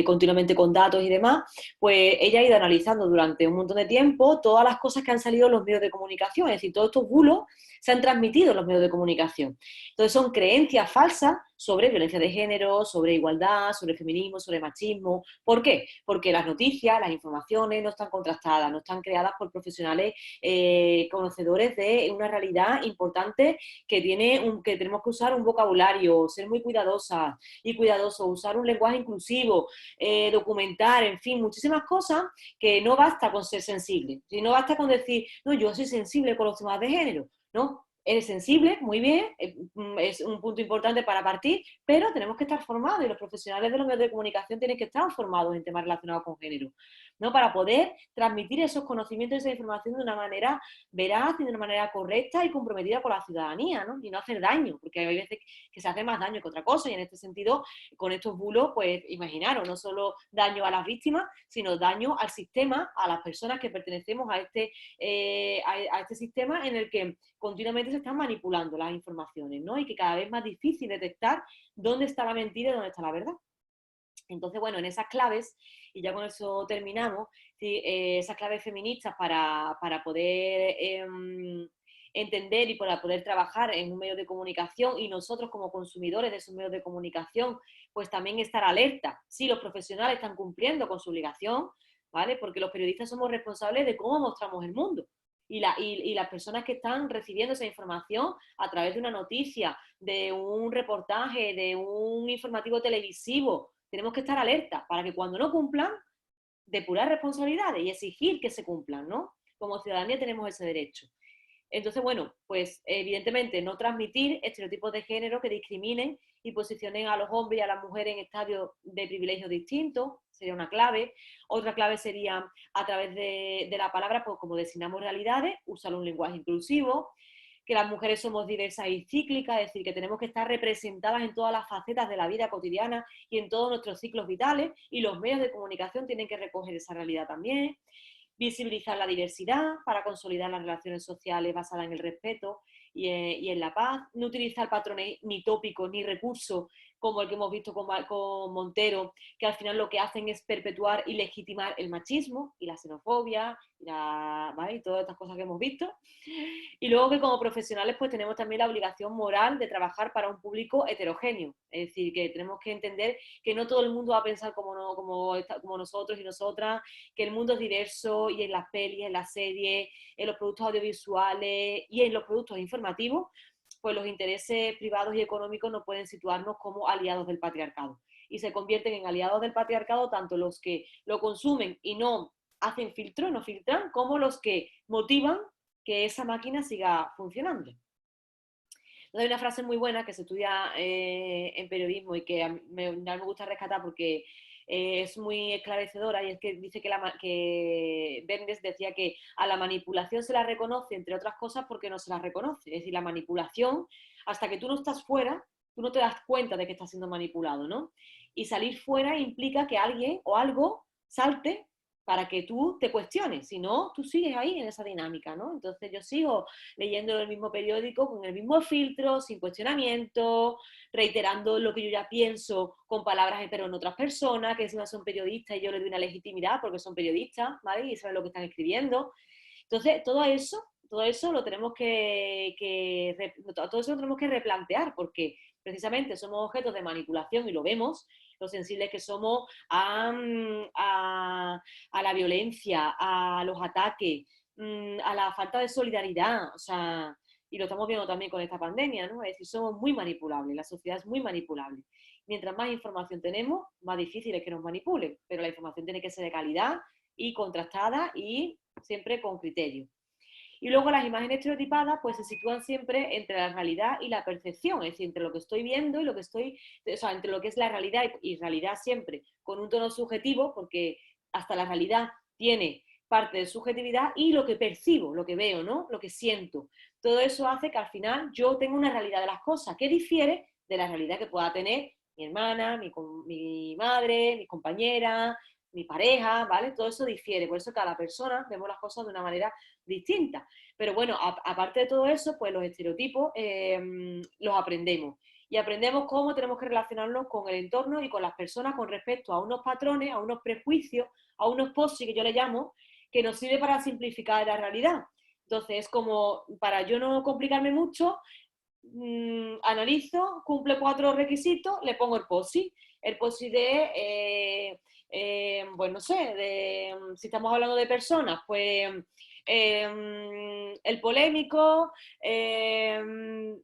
continuamente con datos y demás, pues ella ha ido analizando durante un montón de tiempo todas las cosas que han salido en los medios de comunicación, es decir, todos estos bulos se han transmitido en los medios de comunicación. Entonces son creencias falsas sobre violencia de género, sobre igualdad, sobre feminismo, sobre machismo. ¿Por qué? Porque las noticias, las informaciones no están contrastadas, no están creadas por profesionales conocedores de una realidad importante que tenemos que usar un vocabulario, ser muy cuidadosas y cuidadosos, usar un lenguaje inclusivo, documentar, en fin, muchísimas cosas que no basta con ser sensible. Si no basta con decir, no, yo soy sensible con los temas de género, ¿no? Eres sensible, muy bien, es un punto importante para partir, pero tenemos que estar formados y los profesionales de los medios de comunicación tienen que estar formados en temas relacionados con género, ¿no? Para poder transmitir esos conocimientos y esa información de una manera veraz y de una manera correcta y comprometida con la ciudadanía, ¿no? Y no hacer daño, porque hay veces que se hace más daño que otra cosa y en este sentido, con estos bulos, pues imaginaros, no solo daño a las víctimas, sino daño al sistema, a las personas que pertenecemos a este sistema en el que continuamente se están manipulando las informaciones, ¿no? Y que cada vez es más difícil detectar dónde está la mentira y dónde está la verdad. Entonces, bueno, en esas claves, y ya con eso terminamos, esas claves feministas para poder entender y para poder trabajar en un medio de comunicación y nosotros como consumidores de esos medios de comunicación, pues también estar alerta si los profesionales están cumpliendo con su obligación, ¿vale? Porque los periodistas somos responsables de cómo mostramos el mundo. Y las personas que están recibiendo esa información a través de una noticia, de un reportaje, de un informativo televisivo, tenemos que estar alerta para que cuando no cumplan, depurar responsabilidades y exigir que se cumplan, ¿no? Como ciudadanía tenemos ese derecho. Entonces, bueno, pues evidentemente no transmitir estereotipos de género que discriminen y posicionen a los hombres y a las mujeres en estadios de privilegios distintos, sería una clave. Otra clave sería, a través de la palabra, pues como designamos realidades, usar un lenguaje inclusivo, que las mujeres somos diversas y cíclicas, es decir, que tenemos que estar representadas en todas las facetas de la vida cotidiana y en todos nuestros ciclos vitales, y los medios de comunicación tienen que recoger esa realidad también. Visibilizar la diversidad para consolidar las relaciones sociales basadas en el respeto y en la paz, no utilizar patrones ni tópicos ni recursos como el que hemos visto con Montero, que al final lo que hacen es perpetuar y legitimar el machismo y la xenofobia ¿vale? Y todas estas cosas que hemos visto. Y luego que como profesionales pues tenemos también la obligación moral de trabajar para un público heterogéneo, es decir, que tenemos que entender que no todo el mundo va a pensar como nosotros y nosotras, que el mundo es diverso y en las pelis, en las series, en los productos audiovisuales y en los productos informativos, pues los intereses privados y económicos no pueden situarnos como aliados del patriarcado. Y se convierten en aliados del patriarcado tanto los que lo consumen y no hacen filtro, no filtran, como los que motivan que esa máquina siga funcionando. Entonces hay una frase muy buena que se estudia en periodismo y que a mí me gusta rescatar porque es muy esclarecedora, y es que dice que Bernes decía que a la manipulación se la reconoce, entre otras cosas, porque no se la reconoce. Es decir, la manipulación, hasta que tú no estás fuera, tú no te das cuenta de que estás siendo manipulado, ¿no? Y salir fuera implica que alguien o algo salte para que tú te cuestiones, si no, tú sigues ahí en esa dinámica, ¿no? Entonces yo sigo leyendo el mismo periódico con el mismo filtro, sin cuestionamiento, reiterando lo que yo ya pienso con palabras pero en otras personas, que encima son periodistas y yo les doy una legitimidad porque son periodistas, ¿vale? Y saben lo que están escribiendo. Entonces, todo eso lo tenemos todo eso lo tenemos que replantear porque precisamente somos objetos de manipulación y lo vemos, lo sensibles que somos a la violencia, a los ataques, a la falta de solidaridad, o sea, y lo estamos viendo también con esta pandemia, ¿no? Es decir, somos muy manipulables, la sociedad es muy manipulable. Mientras más información tenemos, más difícil es que nos manipulen, pero la información tiene que ser de calidad y contrastada y siempre con criterio. Y luego las imágenes estereotipadas pues se sitúan siempre entre la realidad y la percepción, es decir, entre lo que estoy viendo y lo que estoy, o sea, entre lo que es la realidad y realidad siempre con un tono subjetivo, porque hasta la realidad tiene parte de subjetividad y lo que percibo, lo que veo, ¿no? Lo que siento. Todo eso hace que al final yo tenga una realidad de las cosas que difiere de la realidad que pueda tener mi hermana, mi madre, mi compañera, mi pareja, ¿vale? Todo eso difiere, por eso cada persona vemos las cosas de una manera distinta. Pero bueno, aparte de todo eso, pues los estereotipos los aprendemos. Y aprendemos cómo tenemos que relacionarnos con el entorno y con las personas con respecto a unos patrones, a unos prejuicios, a unos posis que yo le llamo, que nos sirve para simplificar la realidad. Entonces, es como, para yo no complicarme mucho, analizo, cumple 4 requisitos, le pongo el POSI. El POSI de, pues no sé, si estamos hablando de personas, pues el polémico,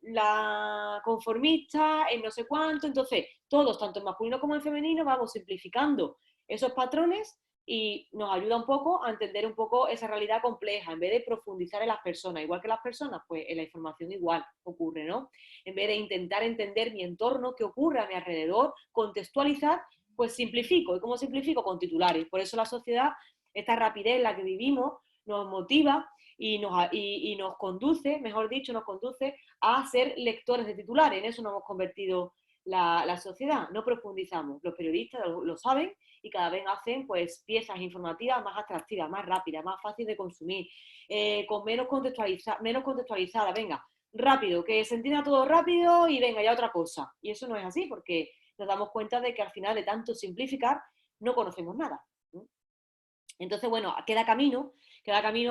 la conformista, el no sé cuánto. Entonces, todos, tanto en masculino como en femenino, vamos simplificando esos patrones y nos ayuda un poco a entender un poco esa realidad compleja, en vez de profundizar en las personas, igual que las personas, pues en la información igual ocurre, ¿no? En vez de intentar entender mi entorno, qué ocurre a mi alrededor, contextualizar, pues simplifico. ¿Y cómo simplifico? Con titulares. Por eso la sociedad, esta rapidez en la que vivimos, nos motiva y nos conduce, mejor dicho, nos conduce a ser lectores de titulares. En eso nos hemos convertido la sociedad. No profundizamos. Los periodistas lo saben y cada vez hacen pues piezas informativas más atractivas, más rápidas, más fáciles de consumir, con menos contextualizada, venga, rápido, que se entienda todo rápido y venga ya otra cosa. Y eso no es así porque nos damos cuenta de que al final de tanto simplificar no conocemos nada. Entonces, bueno, queda camino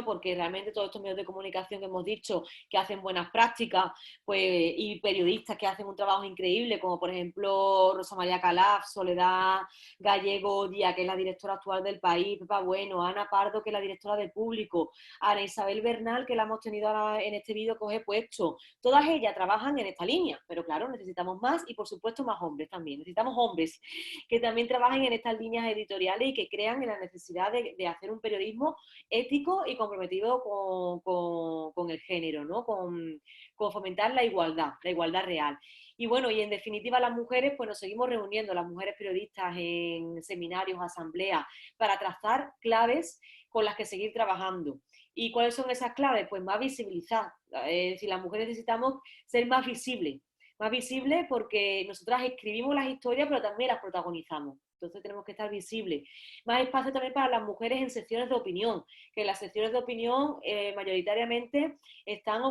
porque realmente todos estos medios de comunicación que hemos dicho que hacen buenas prácticas, pues, y periodistas que hacen un trabajo increíble, como por ejemplo Rosa María Calaf, Soledad Gallego Díaz, que es la directora actual del País, Pepa Bueno, Ana Pardo, que es la directora de Público, Ana Isabel Bernal, que la hemos tenido en este vídeo que os he puesto. Todas ellas trabajan en esta línea, pero claro, necesitamos más y por supuesto más hombres también. Necesitamos hombres que también trabajen en estas líneas editoriales y que crean en la necesidad de hacer un periodismo ético y comprometido con el género, ¿no? Con fomentar la igualdad real. Y bueno, y en definitiva las mujeres, pues nos seguimos reuniendo, las mujeres periodistas en seminarios, asambleas, para trazar claves con las que seguir trabajando. ¿Y cuáles son esas claves? Pues más visibilizar. Es decir, las mujeres necesitamos ser más visibles porque nosotras escribimos las historias, pero también las protagonizamos. Entonces tenemos que estar visibles. Más espacio también para las mujeres en secciones de opinión, que las secciones de opinión mayoritariamente están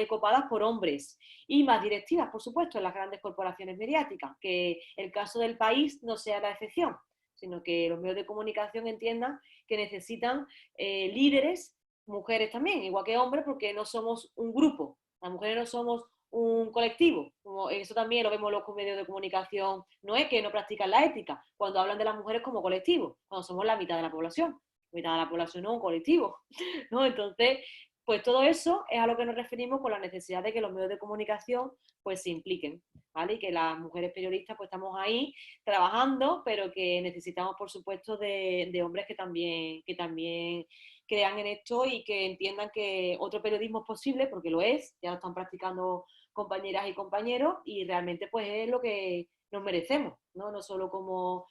copadas por hombres. Y más directivas, por supuesto, en las grandes corporaciones mediáticas, que el caso del País no sea la excepción, sino que los medios de comunicación entiendan que necesitan líderes, mujeres también, igual que hombres, porque no somos un grupo, las mujeres no somos un colectivo, como eso también lo vemos los medios de comunicación, no es que no practican la ética, cuando hablan de las mujeres como colectivo, cuando somos la mitad de la población no es un colectivo, ¿no? Entonces, pues todo eso es a lo que nos referimos con la necesidad de que los medios de comunicación pues se impliquen, ¿vale? Y que las mujeres periodistas pues estamos ahí trabajando, pero que necesitamos por supuesto de hombres que también crean en esto y que entiendan que otro periodismo es posible, porque lo es, ya lo están practicando compañeras y compañeros, y realmente pues es lo que nos merecemos, ¿no? No solo como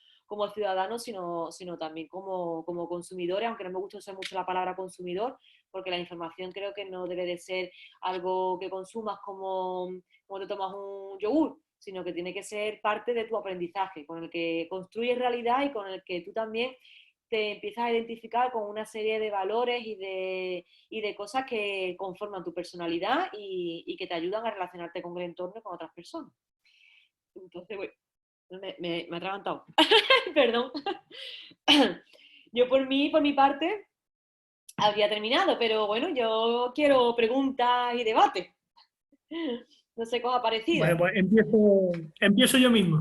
ciudadanos, sino también como consumidores, aunque no me gusta usar mucho la palabra consumidor, porque la información creo que no debe de ser algo que consumas como te tomas un yogur, sino que tiene que ser parte de tu aprendizaje, con el que construyes realidad y con el que tú también te empiezas a identificar con una serie de valores y de cosas que conforman tu personalidad y que te ayudan a relacionarte con el entorno y con otras personas. Entonces, bueno, me he atragantado. Perdón. Yo por mi parte habría terminado, pero bueno, yo quiero preguntas y debate. No sé cómo ha parecido. Bueno, pues empiezo yo mismo.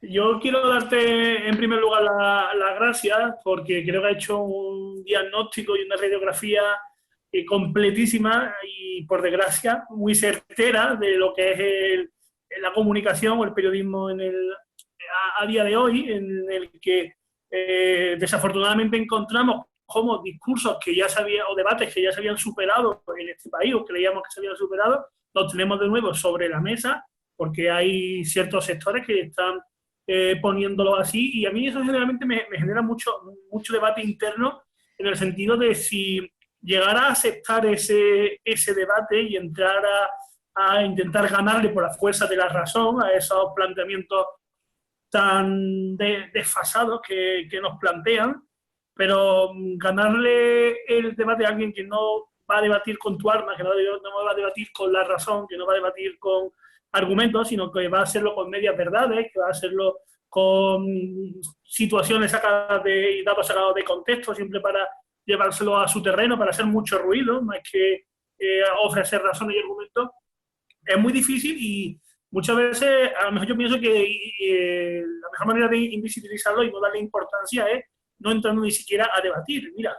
Yo quiero darte en primer lugar las gracias porque creo que has hecho un diagnóstico y una radiografía completísima y, por desgracia, muy certera de lo que es la comunicación o el periodismo a día de hoy, en el que desafortunadamente encontramos como discursos que ya se habían, o debates que ya se habían superado en este país, o creíamos que se habían superado, los tenemos de nuevo sobre la mesa, porque hay ciertos sectores que están poniéndolo así, y a mí eso generalmente me genera mucho debate interno, en el sentido de si llegar a aceptar ese debate y entrar a intentar ganarle por la fuerza de la razón a esos planteamientos tan desfasados que nos plantean, pero ganarle el debate a alguien que no va a debatir con tu arma, que no va a debatir con la razón, que no va a debatir con argumentos, sino que va a hacerlo con medias verdades, que va a hacerlo con situaciones sacadas y datos sacados de contexto, siempre para llevárselo a su terreno, para hacer mucho ruido, más que ofrecer razones y argumentos. Es muy difícil y muchas veces, a lo mejor yo pienso que la mejor manera de invisibilizarlo y no darle importancia es no entrando ni siquiera a debatir. Mira,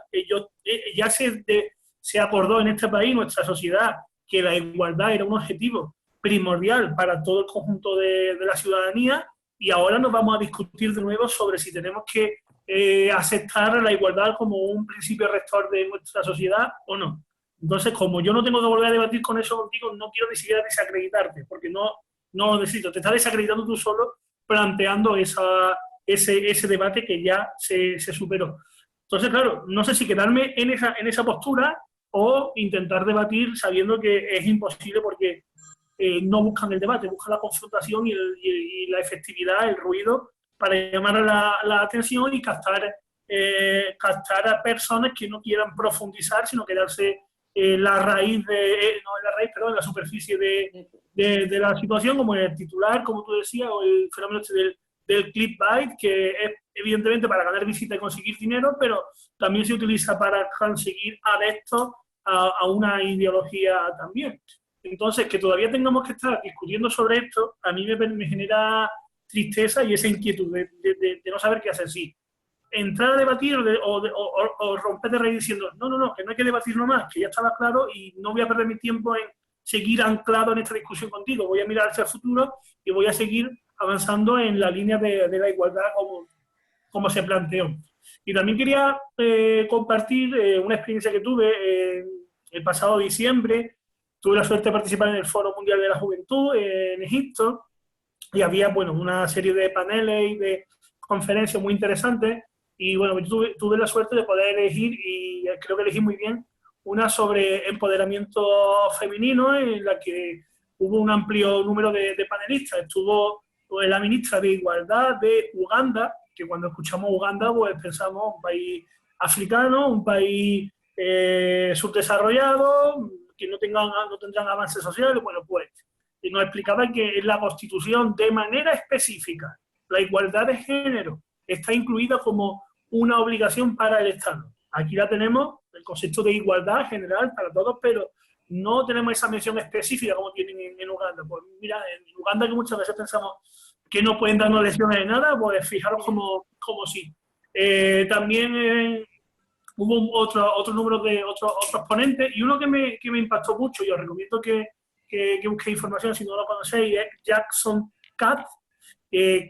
ya se acordó en este país, nuestra sociedad, que la igualdad era un objetivo primordial para todo el conjunto de la ciudadanía, y ahora nos vamos a discutir de nuevo sobre si tenemos que aceptar la igualdad como un principio rector de nuestra sociedad o no. Entonces, como yo no tengo que volver a debatir con eso contigo, no quiero ni siquiera desacreditarte, porque no lo necesito. Te estás desacreditando tú solo planteando ese debate que ya se superó. Entonces, claro, no sé si quedarme en esa postura o intentar debatir sabiendo que es imposible porque no buscan el debate, buscan la confrontación y la efectividad, el ruido, para llamar a la atención y captar a personas que no quieran profundizar, sino quedarse en la superficie de la situación, como el titular, como tú decías, o el fenómeno del clickbait, que es evidentemente para ganar visitas y conseguir dinero, pero también se utiliza para conseguir adeptos a una ideología también. Entonces, que todavía tengamos que estar discutiendo sobre esto, a mí me genera tristeza y esa inquietud de no saber qué hacer. Sí, entrar a debatir o romper de reír diciendo no, que no hay que debatir nomás, que ya estaba claro y no voy a perder mi tiempo en seguir anclado en esta discusión contigo, voy a mirar hacia el futuro y voy a seguir avanzando en la línea de la igualdad como se planteó. Y también quería compartir una experiencia que tuve el pasado diciembre. Tuve la suerte de participar en el Foro Mundial de la Juventud en Egipto y había, bueno, una serie de paneles y de conferencias muy interesantes y, bueno, tuve la suerte de poder elegir, y creo que elegí muy bien, una sobre empoderamiento femenino, en la que hubo un amplio número de panelistas. Estuvo la ministra de Igualdad de Uganda, que cuando escuchamos Uganda pues pensamos un país africano, un país subdesarrollado, que no tendrán avances sociales. Bueno, pues y nos explicaba que en la Constitución, de manera específica, la igualdad de género está incluida como una obligación para el Estado. Aquí la tenemos, el concepto de igualdad general para todos, pero no tenemos esa mención específica como tienen en Uganda. Pues mira, en Uganda, que muchas veces pensamos que no pueden darnos lecciones de nada, pues fijaros como sí. También hubo otro número de otros ponentes, y uno que me impactó mucho, y os recomiendo que busquéis información si no lo conocéis, es Jackson Katz,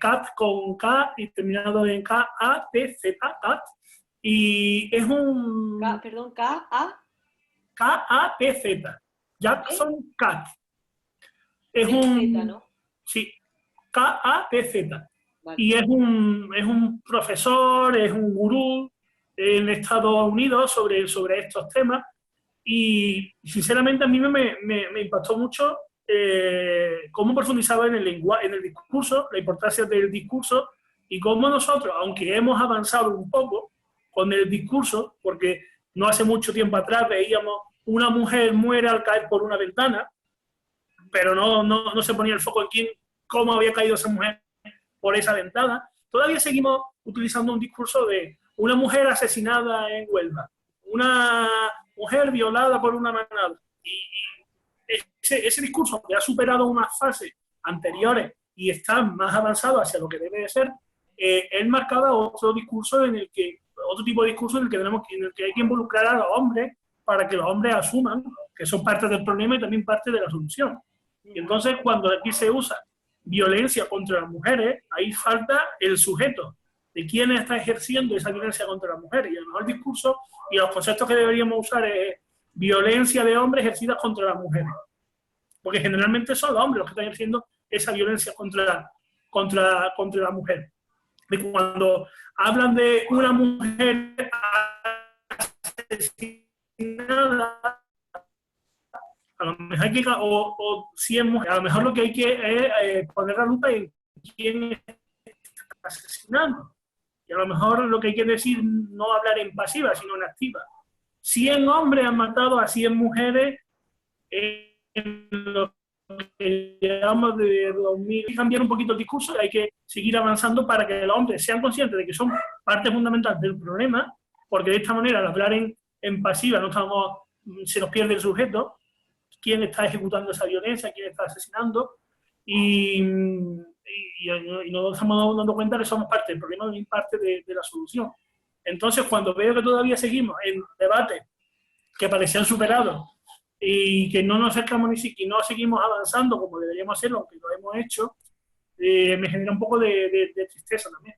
Katz con K y terminado en K-A-T-Z, Katz, y es un... K-A-T-Z, Jackson Katz. Es un... ¿no? Sí, K-A-T-Z. Vale. Y es un profesor, es un gurú en Estados Unidos sobre estos temas, y sinceramente a mí me impactó mucho cómo profundizaba en el discurso, la importancia del discurso, y cómo nosotros, aunque hemos avanzado un poco con el discurso, porque no hace mucho tiempo atrás veíamos una mujer muere al caer por una ventana, pero no se ponía el foco en cómo había caído esa mujer por esa ventana. Todavía seguimos utilizando un discurso de una mujer asesinada en Huelva, una mujer violada por una manada. Y ese discurso que ha superado unas fases anteriores y está más avanzado hacia lo que debe de ser, él marcaba otro discurso otro tipo de discurso en el que hay que involucrar a los hombres para que los hombres asuman que son parte del problema y también parte de la solución. Y entonces, cuando aquí se usa violencia contra las mujeres, ahí falta el sujeto de quién está ejerciendo esa violencia contra las mujeres. Y a lo mejor el discurso y los conceptos que deberíamos usar es violencia de hombres ejercidas contra las mujeres. Porque generalmente son los hombres los que están ejerciendo esa violencia contra la mujer. Y cuando hablan de una mujer asesinada, a lo mejor hay que, o 100 mujeres, a lo mejor lo que hay que es poner la lupa en quién está asesinando. Y a lo mejor lo que hay que decir, no hablar en pasiva, sino en activa. 100 hombres han matado a 100 mujeres en lo que llevamos de 2000. Hay que cambiar un poquito el discurso y hay que seguir avanzando para que los hombres sean conscientes de que son parte fundamental del problema, porque de esta manera, al hablar en pasiva, se nos pierde el sujeto, quién está ejecutando esa violencia, quién está asesinando, y nos estamos dando cuenta que somos parte del problema y parte de la solución. Entonces, cuando veo que todavía seguimos en debates que parecían superados y que no nos acercamos y no seguimos avanzando como deberíamos hacerlo, aunque lo hemos hecho, me genera un poco de tristeza también.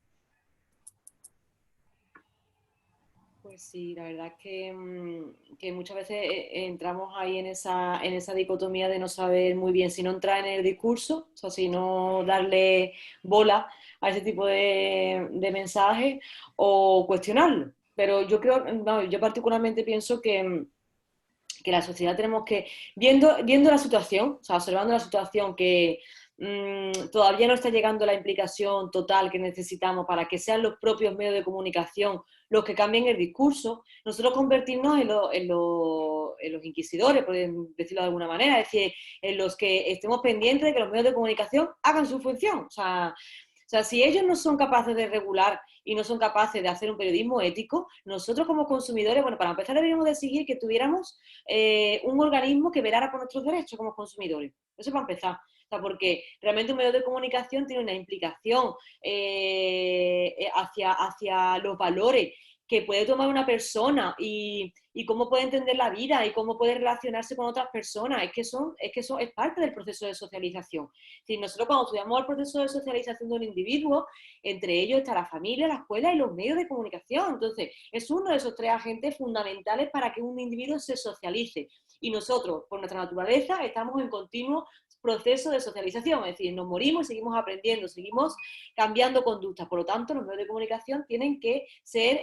Pues sí, la verdad es que muchas veces entramos ahí en esa dicotomía de no saber muy bien si no entrar en el discurso, o sea, si no darle bola a ese tipo de mensajes o cuestionarlo. Pero yo creo, no, yo particularmente pienso que la sociedad tenemos que, viendo la situación, o sea, observando la situación que todavía no está llegando la implicación total que necesitamos para que sean los propios medios de comunicación los que cambien el discurso, nosotros convertirnos en los inquisidores, por decirlo de alguna manera, es decir, en los que estemos pendientes de que los medios de comunicación hagan su función. O sea, si ellos no son capaces de regular y no son capaces de hacer un periodismo ético, nosotros como consumidores, bueno, para empezar deberíamos de exigir que tuviéramos un organismo que velara por nuestros derechos como consumidores. Eso para empezar. O sea, porque realmente un medio de comunicación tiene una implicación hacia los valores que puede tomar una persona y cómo puede entender la vida y cómo puede relacionarse con otras personas. Es que eso es parte del proceso de socialización. Es decir, nosotros cuando estudiamos el proceso de socialización de un individuo, entre ellos está la familia, la escuela y los medios de comunicación. Entonces, es uno de esos 3 agentes fundamentales para que un individuo se socialice. Y nosotros, por nuestra naturaleza, estamos en continuo proceso de socialización, es decir, nos morimos y seguimos aprendiendo, seguimos cambiando conductas. Por lo tanto, los medios de comunicación tienen que ser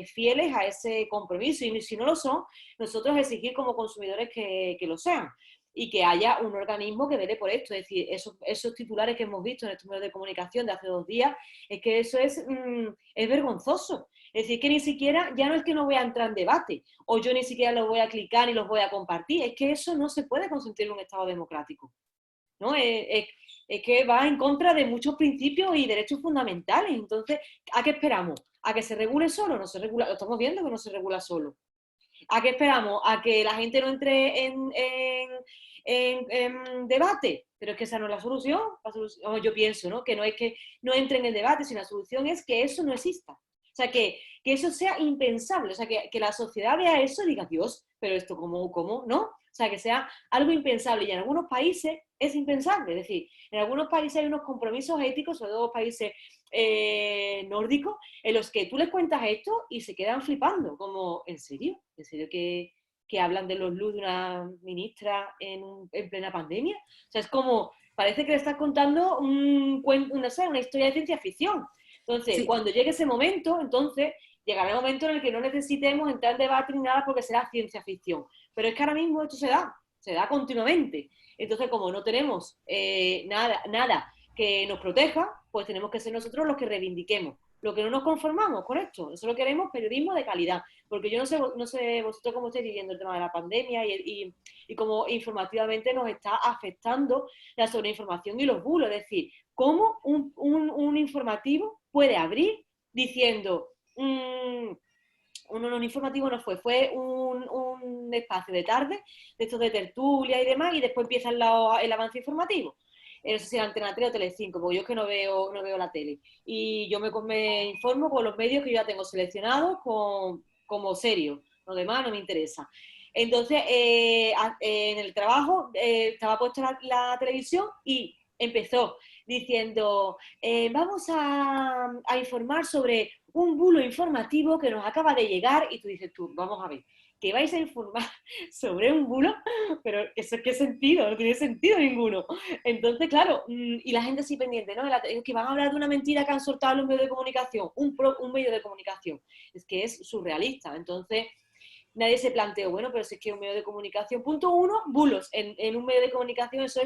fieles a ese compromiso y si no lo son, nosotros exigir como consumidores que lo sean y que haya un organismo que vele por esto. Es decir, esos titulares que hemos visto en estos medios de comunicación de hace 2 días, es que eso es vergonzoso. Es decir, que ni siquiera, ya no es que no voy a entrar en debate, o yo ni siquiera los voy a clicar ni los voy a compartir, es que eso no se puede consentir en un Estado democrático, ¿no? Es que va en contra de muchos principios y derechos fundamentales. Entonces, ¿a qué esperamos? ¿A que se regule solo? No se regula, lo estamos viendo que no se regula solo. ¿A qué esperamos? ¿A que la gente no entre en debate? Pero es que esa no es la solución. Yo pienso, ¿no? Que no es que no entre en el debate, sino la solución es que eso no exista. O sea, que eso sea impensable. O sea, que la sociedad vea eso y diga, Dios, pero esto ¿cómo? ¿No? O sea, que sea algo impensable. Y en algunos países es impensable. Es decir, en algunos países hay unos compromisos éticos, sobre todo países nórdicos, en los que tú les cuentas esto y se quedan flipando. Como, ¿en serio? ¿En serio que hablan de los luz de una ministra en plena pandemia? O sea, es como, parece que le estás contando una historia de ciencia ficción. Entonces, sí. Cuando llegue ese momento, entonces llegará el momento en el que no necesitemos entrar en debate ni nada porque será ciencia ficción. Pero es que ahora mismo esto se da continuamente. Entonces, como no tenemos nada que nos proteja, pues tenemos que ser nosotros los que reivindiquemos lo que no nos conformamos con esto. Nosotros queremos periodismo de calidad, porque yo no sé vosotros cómo estáis viviendo el tema de la pandemia y cómo informativamente nos está afectando la sobreinformación y los bulos. Es decir, cómo un informativo puede abrir diciendo... un informativo no fue un espacio de tarde, de estos de tertulia y demás, y después empieza el avance informativo. No sé si era Antena 3 o Telecinco, porque yo es que no veo la tele. Y yo me informo con los medios que yo ya tengo seleccionados como serios. Lo demás no me interesa. Entonces, en el trabajo estaba puesta la televisión y empezó diciendo, vamos a informar sobre un bulo informativo que nos acaba de llegar, y tú dices, vamos a ver, que vais a informar sobre un bulo, pero eso ¿qué sentido? No tiene sentido ninguno. Entonces, claro, y la gente así pendiente, ¿no? Que van a hablar de una mentira que han soltado los medios de comunicación, un medio de comunicación. Es que es surrealista. Entonces, nadie se planteó, bueno, pero si es que un medio de comunicación, punto uno, bulos en un medio de comunicación, eso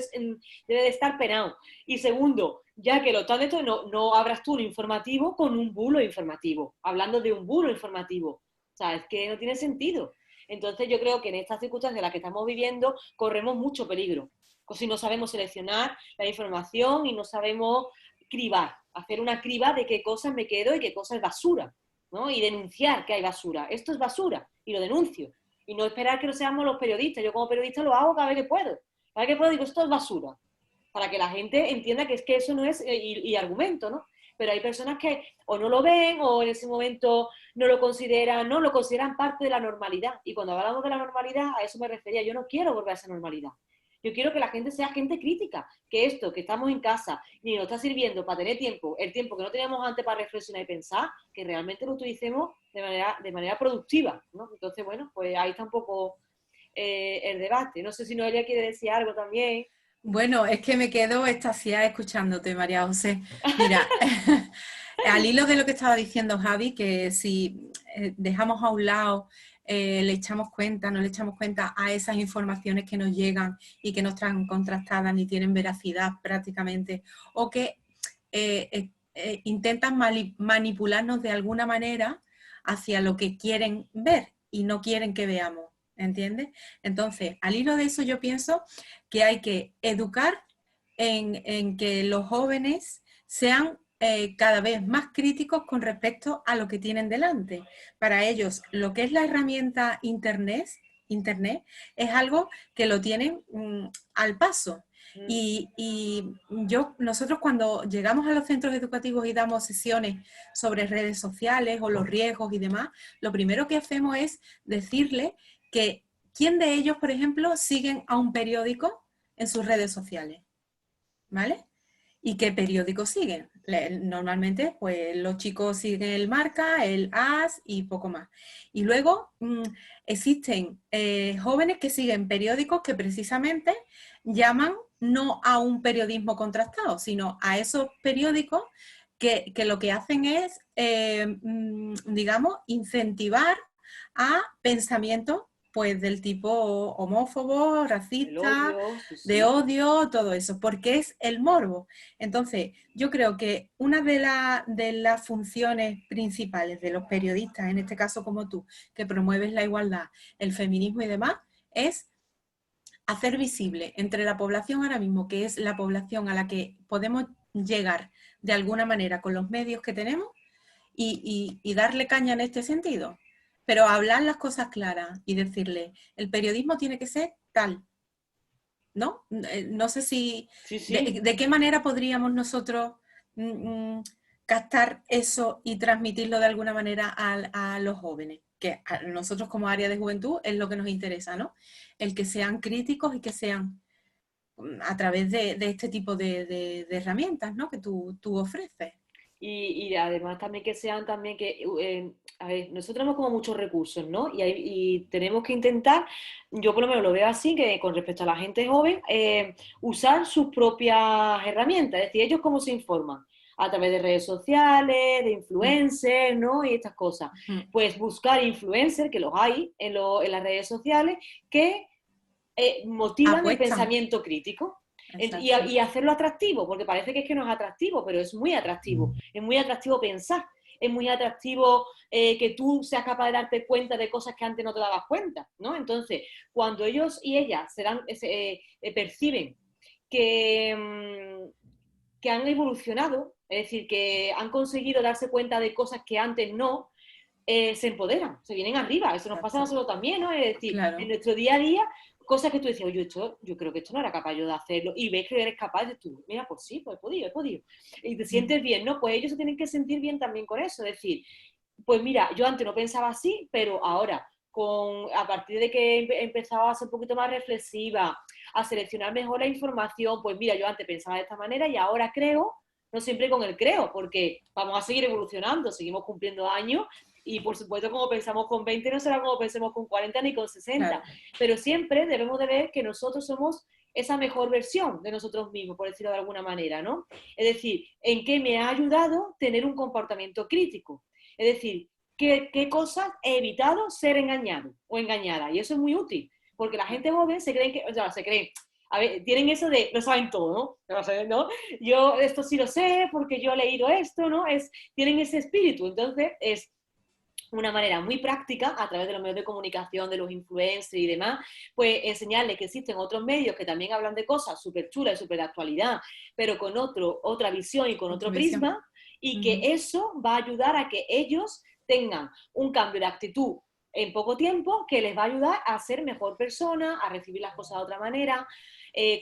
debe de estar penado. Y segundo, ya que lo están de esto, no abras tú un informativo con un bulo informativo, hablando de un bulo informativo. O sea, es que no tiene sentido. Entonces yo creo que en estas circunstancias en las que estamos viviendo corremos mucho peligro. Si no sabemos seleccionar la información y no sabemos cribar, hacer una criba de qué cosas me quedo y qué cosas es basura, ¿no? Y denunciar que hay basura. Esto es basura y lo denuncio. Y no esperar que no seamos los periodistas. Yo como periodista lo hago cada vez que puedo. Cada vez que puedo digo, esto es basura. Para que la gente entienda que es que eso no es, y argumento, ¿no? Pero hay personas que o no lo ven o en ese momento no lo consideran parte de la normalidad. Y cuando hablamos de la normalidad, a eso me refería. Yo no quiero volver a esa normalidad. Yo quiero que la gente sea gente crítica, que esto, que estamos en casa, ni nos está sirviendo para tener el tiempo que no teníamos antes para reflexionar y pensar, que realmente lo utilicemos de manera productiva, ¿no? Entonces, bueno, pues ahí está un poco el debate. No sé si Noelia quiere decir algo también. Bueno, es que me quedo extasiada escuchándote, María José. Mira, al hilo de lo que estaba diciendo Javi, que si dejamos a un lado, no le echamos cuenta a esas informaciones que nos llegan y que no están contrastadas ni tienen veracidad prácticamente, o que intentan manipularnos de alguna manera hacia lo que quieren ver y no quieren que veamos. ¿Entiendes? Entonces, al hilo de eso yo pienso que hay que educar en que los jóvenes sean cada vez más críticos con respecto a lo que tienen delante. Para ellos, lo que es la herramienta Internet es algo que lo tienen al paso. Y nosotros cuando llegamos a los centros educativos y damos sesiones sobre redes sociales o los riesgos y demás, lo primero que hacemos es decirle que quién de ellos, por ejemplo, siguen a un periódico en sus redes sociales, ¿vale? ¿Y qué periódico siguen? Normalmente, pues los chicos siguen el Marca, el AS y poco más. Y luego existen jóvenes que siguen periódicos que precisamente llaman no a un periodismo contrastado, sino a esos periódicos que lo que hacen es, digamos, incentivar a pensamientos pues del tipo homófobo, racista, de odio, todo eso, porque es el morbo. Entonces, yo creo que una de las funciones principales de los periodistas, en este caso como tú, que promueves la igualdad, el feminismo y demás, es hacer visible entre la población ahora mismo, que es la población a la que podemos llegar de alguna manera con los medios que tenemos y darle caña en este sentido. Pero hablar las cosas claras y decirle, el periodismo tiene que ser tal, ¿no? No sé si... Sí. ¿De qué manera podríamos nosotros captar eso y transmitirlo de alguna manera a los jóvenes? Que a nosotros como área de juventud es lo que nos interesa, ¿no? El que sean críticos y que sean a través de este tipo de herramientas, ¿no? Que tú ofreces. Y además también que sean también a ver, nosotros tenemos como muchos recursos, ¿no? Y tenemos que intentar, yo por lo menos lo veo así, que con respecto a la gente joven, usar sus propias herramientas, es decir, ellos cómo se informan, a través de redes sociales, de influencers, ¿no? Y estas cosas. Pues buscar influencers, que los hay en las redes sociales, que motivan el pensamiento crítico. Y hacerlo atractivo, porque parece que es que no es atractivo, pero es muy atractivo pensar. es muy atractivo que tú seas capaz de darte cuenta de cosas que antes no te dabas cuenta, ¿no? Entonces, cuando ellos y ellas perciben que han evolucionado, es decir, que han conseguido darse cuenta de cosas que antes no, se empoderan, se vienen arriba. Eso nos pasa a nosotros también, ¿no? Es decir, Claro. en nuestro día a día, cosas que tú decías, oye, yo creo que esto no era capaz yo de hacerlo, y ves que eres capaz de tú, mira, pues sí, pues he podido. Y te sientes bien, ¿no? Pues ellos se tienen que sentir bien también con eso, es decir, pues mira, yo antes no pensaba así, pero ahora, a partir de que he empezado a ser un poquito más reflexiva, a seleccionar mejor la información, pues mira, yo antes pensaba de esta manera y ahora creo, no siempre con el creo, porque vamos a seguir evolucionando, seguimos cumpliendo años y por supuesto como pensamos con 20 no será como pensemos con 40 ni con 60, Claro. pero siempre debemos de ver que nosotros somos esa mejor versión de nosotros mismos, por decirlo de alguna manera, ¿no? Es decir, ¿en qué me ha ayudado tener un comportamiento crítico? Es decir, ¿qué cosas he evitado ser engañado o engañada? Y eso es muy útil, porque la gente joven se creen que, o sea, se creen, a ver, tienen eso de, lo saben todo, ¿no? Yo esto sí lo sé porque yo he leído esto, ¿no? Tienen ese espíritu, entonces es una manera muy práctica, a través de los medios de comunicación, de los influencers y demás, pues enseñarles que existen otros medios que también hablan de cosas súper chulas y súper de actualidad, pero con otra visión y con otro prisma, y que eso va a ayudar a que ellos tengan un cambio de actitud en poco tiempo que les va a ayudar a ser mejor persona, a recibir las cosas de otra manera.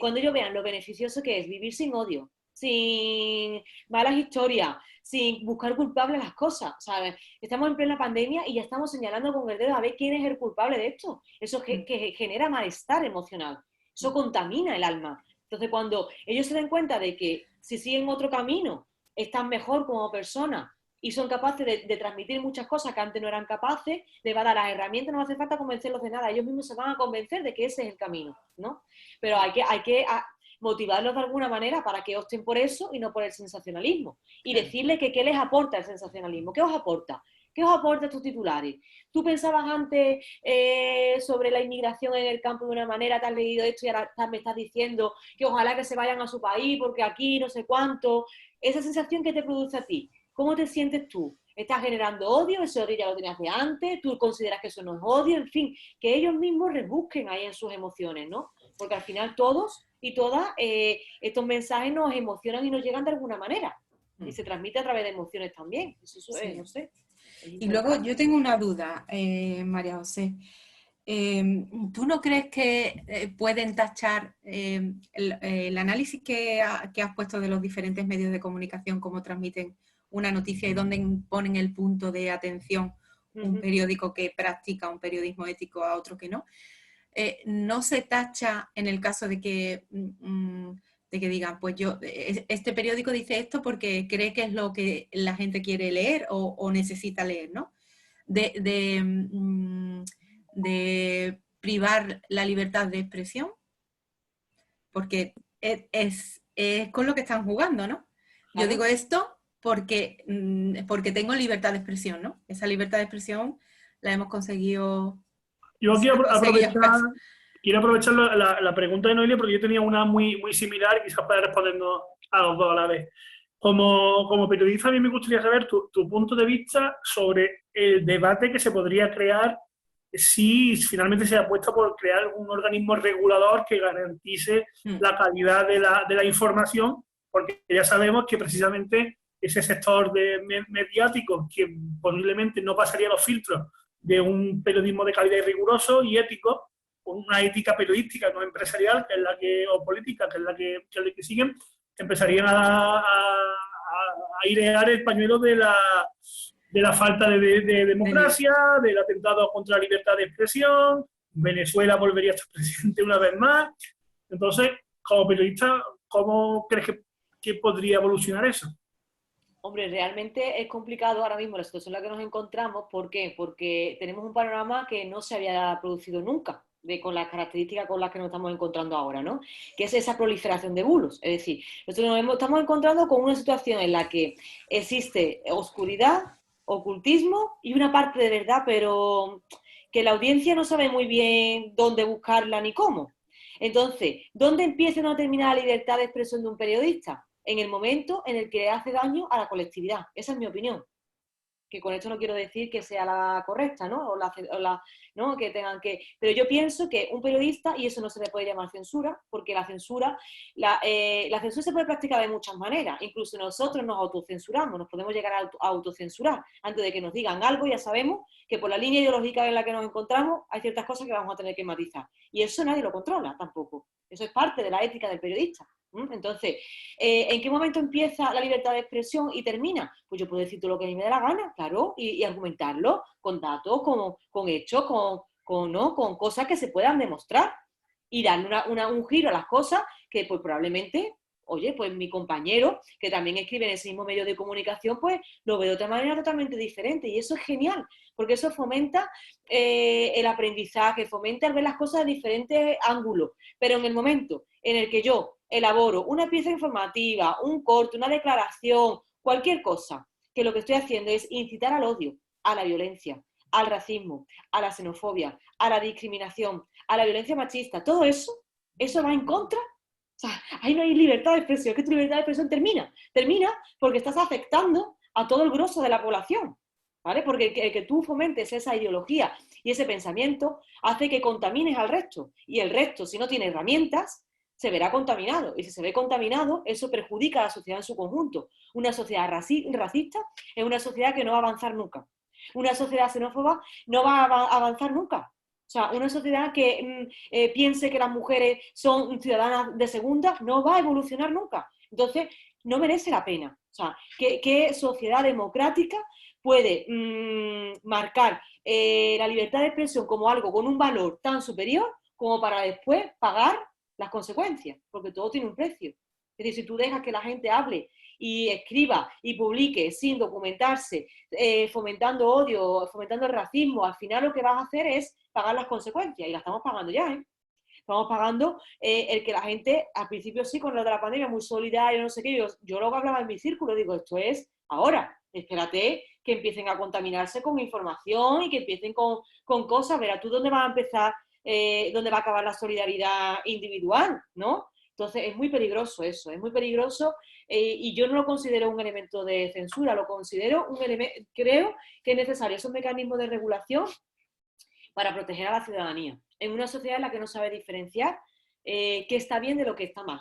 Cuando ellos vean lo beneficioso que es vivir sin odio, sin malas historias, sin buscar culpables las cosas, ¿sabes? Estamos en plena pandemia y ya estamos señalando con el dedo a ver quién es el culpable de esto. Eso que genera malestar emocional, eso contamina el alma. Entonces, cuando ellos se den cuenta de que si siguen otro camino, están mejor como personas y son capaces de transmitir muchas cosas que antes no eran capaces, les va a dar las herramientas, no hace falta convencerlos de nada, ellos mismos se van a convencer de que ese es el camino, ¿no? Pero hay que motivarlos de alguna manera para que opten por eso y no por el sensacionalismo. Y decirles que qué les aporta el sensacionalismo, qué os aporta. ¿Qué os aporta estos titulares? Tú pensabas antes sobre la inmigración en el campo de una manera, te has leído esto y ahora me estás diciendo que ojalá que se vayan a su país porque aquí no sé cuánto. Esa sensación que te produce a ti, ¿cómo te sientes tú? ¿Estás generando odio? ¿Ese odio ya lo tenías de antes? ¿Tú consideras que eso no es odio? En fin, que ellos mismos rebusquen ahí en sus emociones, ¿no? Porque al final todos y todas estos mensajes nos emocionan y nos llegan de alguna manera. Y se transmite a través de emociones también. Eso Sí. no sé. Y luego yo tengo una duda, María José. ¿Tú no crees que pueden tachar el análisis que has puesto de los diferentes medios de comunicación, cómo transmiten una noticia y dónde ponen el punto de atención un periódico que practica un periodismo ético a otro que no? ¿No se tacha en el caso de que digan, pues este periódico dice esto porque cree que es lo que la gente quiere leer o necesita leer, ¿no? De privar la libertad de expresión, porque es con lo que están jugando, ¿no? Claro. Yo digo esto porque tengo libertad de expresión, ¿no? Esa libertad de expresión la hemos conseguido. Yo quiero aprovechar la pregunta de Noelia porque yo tenía una muy, muy similar y quizás para respondernos a los dos a la vez. Como periodista, a mí me gustaría saber tu punto de vista sobre el debate que se podría crear si finalmente se apuesta por crear un organismo regulador que garantice la calidad de la información, porque ya sabemos que precisamente ese sector mediático que posiblemente no pasaría los filtros de un periodismo de calidad y riguroso y ético, una ética periodística, no empresarial, que es la que, o política, que es la que siguen, empezarían a airear el pañuelo de la falta de democracia, del atentado contra la libertad de expresión. Venezuela volvería a estar presente una vez más. Entonces, como periodista, ¿cómo crees que podría evolucionar eso? Hombre, realmente es complicado ahora mismo la situación en la que nos encontramos. ¿Por qué? Porque tenemos un panorama que no se había producido nunca, con las características con las que nos estamos encontrando ahora, ¿no? Que es esa proliferación de bulos. Es decir, nosotros estamos encontrando con una situación en la que existe oscuridad, ocultismo y una parte de verdad, pero que la audiencia no sabe muy bien dónde buscarla ni cómo. Entonces, ¿dónde empieza y no termina la libertad de expresión de un periodista? En el momento en el que le hace daño a la colectividad. Esa es mi opinión. que con esto no quiero decir que sea la correcta, ¿no? ¿no? Que tengan que... Pero yo pienso que un periodista, y eso no se le puede llamar censura, porque la censura se puede practicar de muchas maneras. Incluso nosotros nos autocensuramos, nos podemos llegar a autocensurar. Antes de que nos digan algo, ya sabemos que por la línea ideológica en la que nos encontramos hay ciertas cosas que vamos a tener que matizar. Y eso nadie lo controla tampoco. Eso es parte de la ética del periodista. Entonces, ¿en qué momento empieza la libertad de expresión y termina? Pues yo puedo decir todo lo que a mí me dé la gana, claro, y argumentarlo con datos, con hechos, con cosas que se puedan demostrar y darle un giro a las cosas que pues probablemente, oye, pues mi compañero, que también escribe en ese mismo medio de comunicación, pues lo ve de otra manera totalmente diferente y eso es genial, porque eso fomenta el aprendizaje, fomenta el ver las cosas de diferentes ángulos, pero en el momento en el que yo elaboro una pieza informativa, un corte, una declaración, cualquier cosa, que lo que estoy haciendo es incitar al odio, a la violencia, al racismo, a la xenofobia, a la discriminación, a la violencia machista, todo eso va en contra. O sea, ahí no hay libertad de expresión, es que tu libertad de expresión termina porque estás afectando a todo el grosso de la población, ¿vale? Porque el que tú fomentes esa ideología y ese pensamiento hace que contamines al resto, y el resto, si no tiene herramientas, se verá contaminado, y si se ve contaminado, eso perjudica a la sociedad en su conjunto. Una sociedad racista es una sociedad que no va a avanzar nunca. Una sociedad xenófoba no va a avanzar nunca. O sea, una sociedad que piense que las mujeres son ciudadanas de segunda no va a evolucionar nunca. Entonces, no merece la pena. O sea, ¿qué sociedad democrática puede marcar la libertad de expresión como algo con un valor tan superior como para después pagar las consecuencias? Porque todo tiene un precio. Es decir, si tú dejas que la gente hable y escriba y publique sin documentarse, fomentando odio, fomentando el racismo, al final lo que vas a hacer es pagar las consecuencias, y las estamos pagando ya, ¿eh? Estamos pagando el que la gente, al principio sí, con lo de la pandemia, muy solidaria, no sé qué, yo lo que hablaba en mi círculo, digo, esto es ahora, espérate que empiecen a contaminarse con información y que empiecen con cosas, verás tú dónde va a empezar, dónde va a acabar la solidaridad individual, ¿no? Entonces es muy peligroso eso, es muy peligroso y yo no lo considero un elemento de censura, lo considero un elemento, creo que es necesario esos mecanismos de regulación para proteger a la ciudadanía, en una sociedad en la que no sabe diferenciar qué está bien de lo que está mal.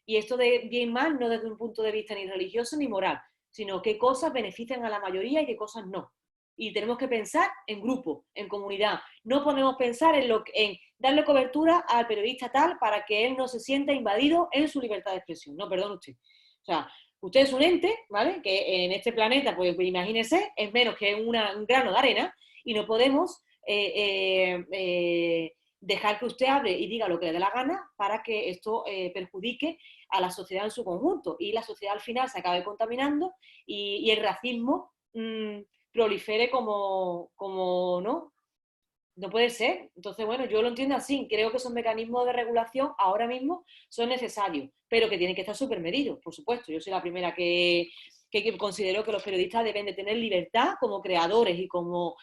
Y esto de bien mal no desde un punto de vista ni religioso ni moral, sino qué cosas benefician a la mayoría y qué cosas no. Y tenemos que pensar en grupo, en comunidad. No podemos pensar en darle cobertura al periodista tal para que él no se sienta invadido en su libertad de expresión. No, perdón usted. O sea, usted es un ente, ¿vale? Que en este planeta, pues imagínese, es menos que un grano de arena y no podemos dejar que usted hable y diga lo que le dé la gana para que esto perjudique a la sociedad en su conjunto y la sociedad al final se acabe contaminando y el racismo prolifere como no puede ser. Entonces, bueno, yo lo entiendo así, creo que esos mecanismos de regulación ahora mismo son necesarios, pero que tienen que estar súper medidos, por supuesto. Yo soy la primera que considero que los periodistas deben de tener libertad como creadores y como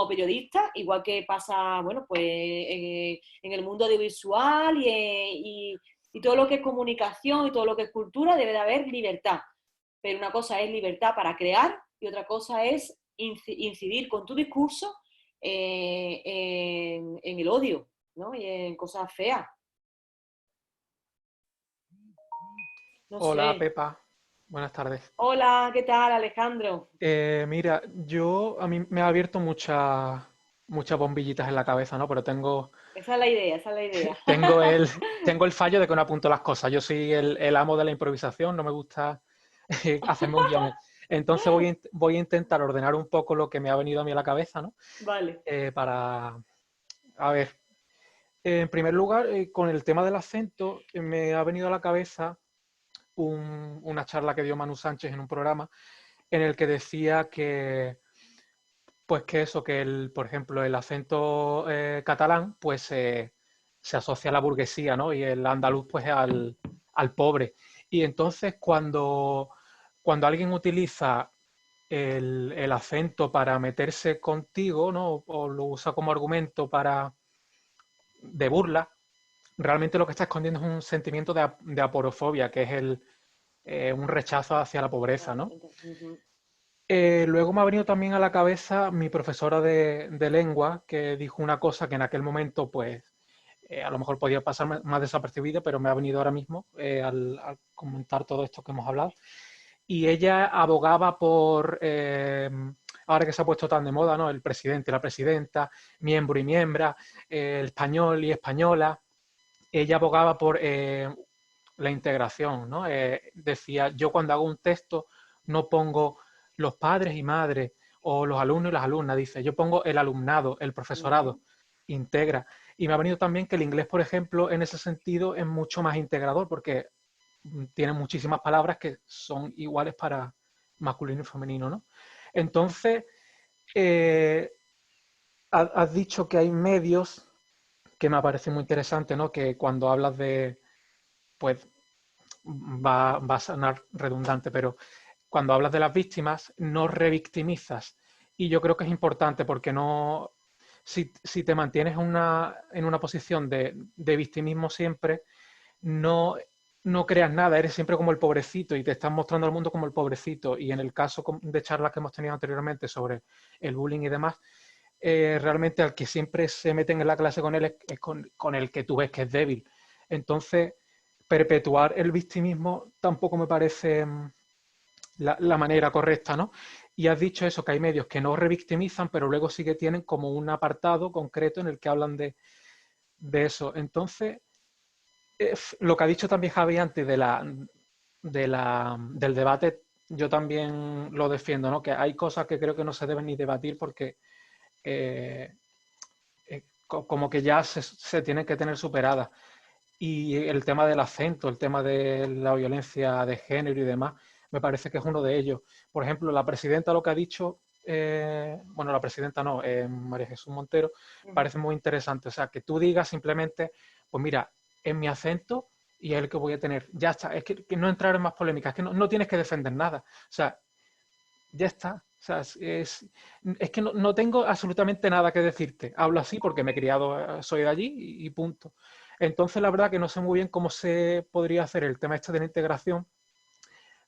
periodistas, igual que pasa, bueno, pues en el mundo audiovisual y todo lo que es comunicación y todo lo que es cultura, debe de haber libertad. Pero una cosa es libertad para crear y otra cosa es incidir con tu discurso en el odio, ¿no? Y en cosas feas. No Hola, sé. Pepa. Buenas tardes. Hola, ¿qué tal, Alejandro? Mira, a mí me ha abierto muchas bombillitas en la cabeza, ¿no? Pero Esa es la idea, esa es la idea. tengo el fallo de que no apunto las cosas. Yo soy el amo de la improvisación, no me gusta hacerme un guión. Entonces voy a intentar ordenar un poco lo que me ha venido a mí a la cabeza, ¿no? Vale. A ver, en primer lugar, con el tema del acento, me ha venido a la cabeza una charla que dio Manu Sánchez en un programa en el que decía que, pues que eso, por ejemplo, el acento catalán, pues se asocia a la burguesía, ¿no? Y el andaluz, pues al pobre. Y entonces cuando alguien utiliza el acento para meterse contigo, ¿no? O lo usa como argumento de burla, realmente lo que está escondiendo es un sentimiento de aporofobia, que es un rechazo hacia la pobreza, ¿no? Luego me ha venido también a la cabeza mi profesora de lengua, que dijo una cosa que en aquel momento, pues, a lo mejor podía pasar más desapercibida, pero me ha venido ahora mismo al comentar todo esto que hemos hablado. Y ella abogaba por, ahora que se ha puesto tan de moda, ¿no? El presidente y la presidenta, miembro y miembra, el español y española. Ella abogaba por la integración, ¿no? Decía, yo cuando hago un texto no pongo los padres y madres o los alumnos y las alumnas, dice, yo pongo el alumnado, el profesorado, integra. Y me ha venido también que el inglés, por ejemplo, en ese sentido es mucho más integrador porque tiene muchísimas palabras que son iguales para masculino y femenino, ¿no? Entonces, has dicho que hay medios que me parece muy interesante, ¿no? Que cuando hablas de, pues, va a sonar redundante, pero cuando hablas de las víctimas, no revictimizas. Y yo creo que es importante porque no, si te mantienes en una posición de victimismo siempre, no creas nada, eres siempre como el pobrecito y te estás mostrando al mundo como el pobrecito. Y en el caso de charlas que hemos tenido anteriormente sobre el bullying y demás, realmente al que siempre se meten en la clase con él es con el que tú ves que es débil. Entonces, perpetuar el victimismo tampoco me parece la manera correcta, ¿no? Y has dicho eso, que hay medios que no revictimizan, pero luego sí que tienen como un apartado concreto en el que hablan de eso. Entonces, lo que ha dicho también Javi antes del debate, yo también lo defiendo, ¿no? Que hay cosas que creo que no se deben ni debatir porque como que ya se tienen que tener superadas. Y el tema del acento, el tema de la violencia de género y demás, me parece que es uno de ellos. Por ejemplo, la presidenta lo que ha dicho, bueno, la presidenta no, María Jesús Montero, parece muy interesante. O sea, que tú digas simplemente, pues mira, es mi acento y es el que voy a tener. Ya está, es que no entrar en más polémicas, es que no tienes que defender nada. O sea, ya está. O sea, es que no tengo absolutamente nada que decirte. Hablo así porque me he criado, soy de allí y punto. Entonces, la verdad que no sé muy bien cómo se podría hacer el tema este de la integración,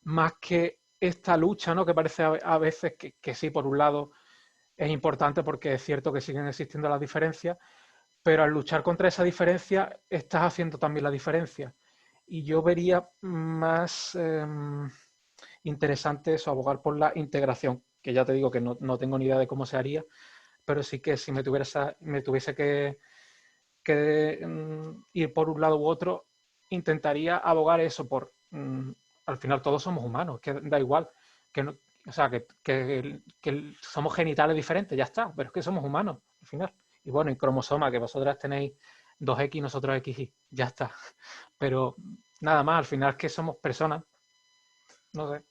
más que esta lucha, ¿no? Que parece a veces que sí, por un lado, es importante porque es cierto que siguen existiendo las diferencias, pero al luchar contra esa diferencia, estás haciendo también la diferencia. Y yo vería más interesante eso, abogar por la integración, que ya te digo que no tengo ni idea de cómo se haría, pero sí que si me tuviese que ir por un lado u otro, intentaría abogar eso por, al final todos somos humanos, que da igual, que no, o sea, que somos genitales diferentes, ya está, pero es que somos humanos, al final. Y bueno, y cromosoma, que vosotras tenéis 2X y nosotros XY, ya está. Pero nada más, al final es que somos personas, no sé.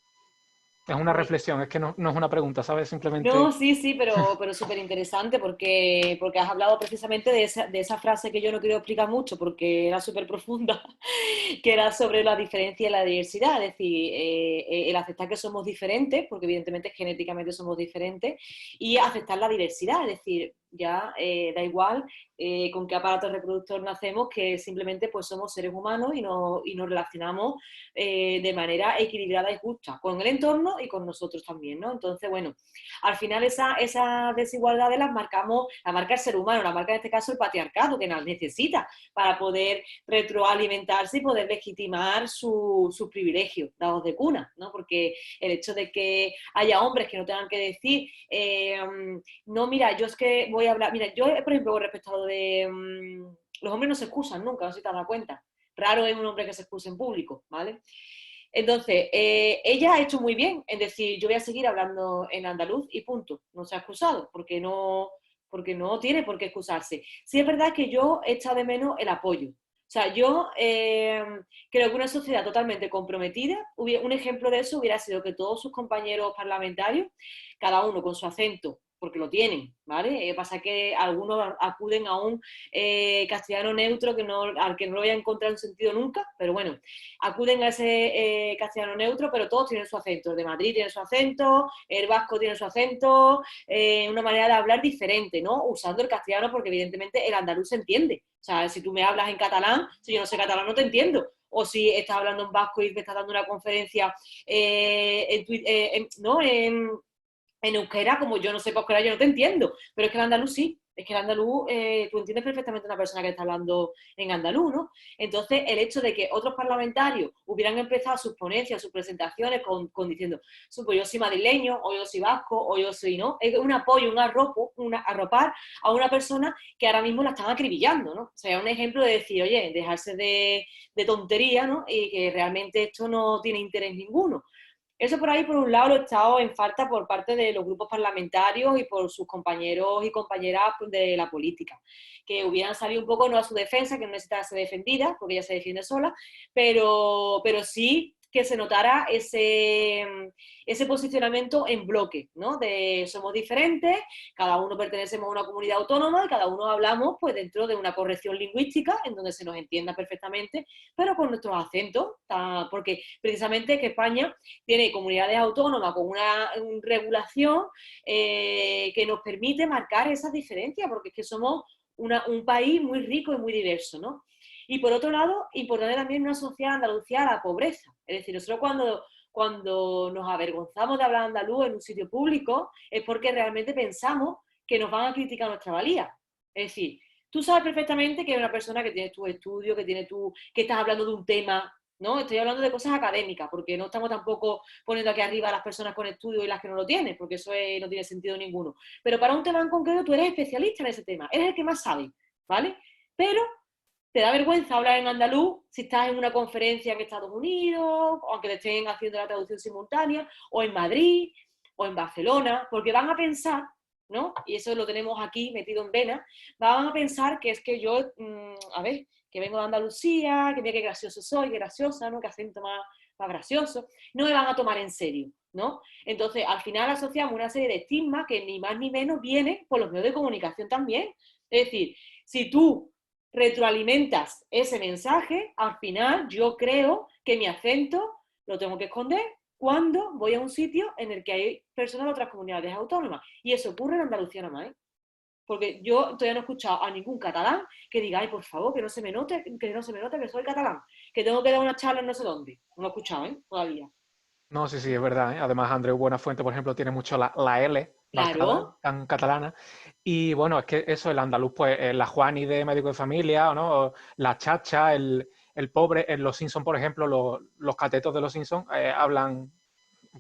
Es una reflexión, es que no es una pregunta, ¿sabes? No, Simplemente... sí, pero súper interesante porque has hablado precisamente de esa frase que yo no quiero explicar mucho porque era súper profunda, que era sobre la diferencia y la diversidad, es decir, el aceptar que somos diferentes, porque evidentemente genéticamente somos diferentes, y aceptar la diversidad, es decir, ya da igual con qué aparato reproductor nacemos, que simplemente pues somos seres humanos y nos relacionamos de manera equilibrada y justa con el entorno y con nosotros también, ¿no? Entonces, bueno, al final esas desigualdades las marca el ser humano, la marca en este caso el patriarcado, que las necesita para poder retroalimentarse y poder legitimar sus privilegios dados de cuna, ¿no? Porque el hecho de que haya hombres que no tengan que decir, no, mira, yo es que voy a hablar, mira, yo, por ejemplo, respecto a lo de los hombres no se excusan nunca, no sé si te has dado cuenta. Raro es un hombre que se excuse en público, ¿vale? Entonces, ella ha hecho muy bien en decir, yo voy a seguir hablando en andaluz y punto. No se ha excusado, porque no tiene por qué excusarse. Sí es verdad que yo he echado de menos el apoyo. O sea, yo creo que una sociedad totalmente comprometida, un ejemplo de eso hubiera sido que todos sus compañeros parlamentarios, cada uno con su acento, porque lo tienen, ¿vale? Pasa que algunos acuden a un castellano neutro al que no lo voy a encontrar en sentido nunca, pero bueno, acuden a ese castellano neutro, pero todos tienen su acento. El de Madrid tiene su acento, el vasco tiene su acento, una manera de hablar diferente, ¿no? Usando el castellano porque evidentemente el andaluz se entiende. O sea, si tú me hablas en catalán, si yo no sé catalán no te entiendo. O si estás hablando en vasco y me estás dando una conferencia ¿no? en euskera, como yo no sé euskera, yo no te entiendo, pero es que el andaluz sí. Es que el andaluz, tú entiendes perfectamente a una persona que está hablando en andaluz, ¿no? Entonces, el hecho de que otros parlamentarios hubieran empezado sus ponencias, sus presentaciones con diciendo, pues yo soy madrileño, o yo soy vasco, o yo soy, ¿no? Es un apoyo, un arropar a una persona que ahora mismo la están acribillando, ¿no? O sea, es un ejemplo de decir, oye, dejarse de tontería, ¿no? Y que realmente esto no tiene interés ninguno. Eso por ahí, por un lado, lo he estado en falta por parte de los grupos parlamentarios y por sus compañeros y compañeras de la política, que hubieran salido un poco no a su defensa, que no necesitaba ser defendida, porque ella se defiende sola, pero sí que se notara ese posicionamiento en bloque, ¿no? De somos diferentes, cada uno pertenecemos a una comunidad autónoma y cada uno hablamos pues dentro de una corrección lingüística en donde se nos entienda perfectamente, pero con nuestros acentos, porque precisamente que España tiene comunidades autónomas con una regulación que nos permite marcar esas diferencias, porque es que somos un país muy rico y muy diverso, ¿no? Y por otro lado, importante también no asociar a Andalucía a la pobreza. Es decir, nosotros cuando nos avergonzamos de hablar andaluz en un sitio público es porque realmente pensamos que nos van a criticar nuestra valía. Es decir, tú sabes perfectamente que es una persona que tiene tus estudios, que estás hablando de un tema, ¿no? Estoy hablando de cosas académicas, porque no estamos tampoco poniendo aquí arriba a las personas con estudios y las que no lo tienen, porque eso no tiene sentido ninguno. Pero para un tema en concreto tú eres especialista en ese tema, eres el que más sabe, ¿vale? Pero te da vergüenza hablar en andaluz si estás en una conferencia en Estados Unidos, aunque te estén haciendo la traducción simultánea, o en Madrid, o en Barcelona, porque van a pensar, ¿no? Y eso lo tenemos aquí metido en vena, van a pensar que es que yo, que vengo de Andalucía, que mira qué gracioso soy, qué graciosa, ¿no? Qué acento más gracioso, no me van a tomar en serio, ¿no? Entonces, al final asociamos una serie de estigmas que ni más ni menos vienen por los medios de comunicación también. Es decir, si tú retroalimentas ese mensaje, al final yo creo que mi acento lo tengo que esconder cuando voy a un sitio en el que hay personas de otras comunidades autónomas. Y eso ocurre en Andalucía nada más, ¿eh? Porque yo todavía no he escuchado a ningún catalán que diga, ay, por favor, que no se me note que soy catalán, que tengo que dar una charla en no sé dónde. No lo he escuchado, ¿eh? Todavía. No, sí, sí, es verdad, ¿eh? Además, Andreu Buenafuente, por ejemplo, tiene mucho la L marcada, Claro, tan catalana. Y bueno, es que eso, el andaluz, pues la Juani de médico de familia, ¿o no? O la chacha, el pobre, en Los Simpson, por ejemplo, los catetos de Los Simpson hablan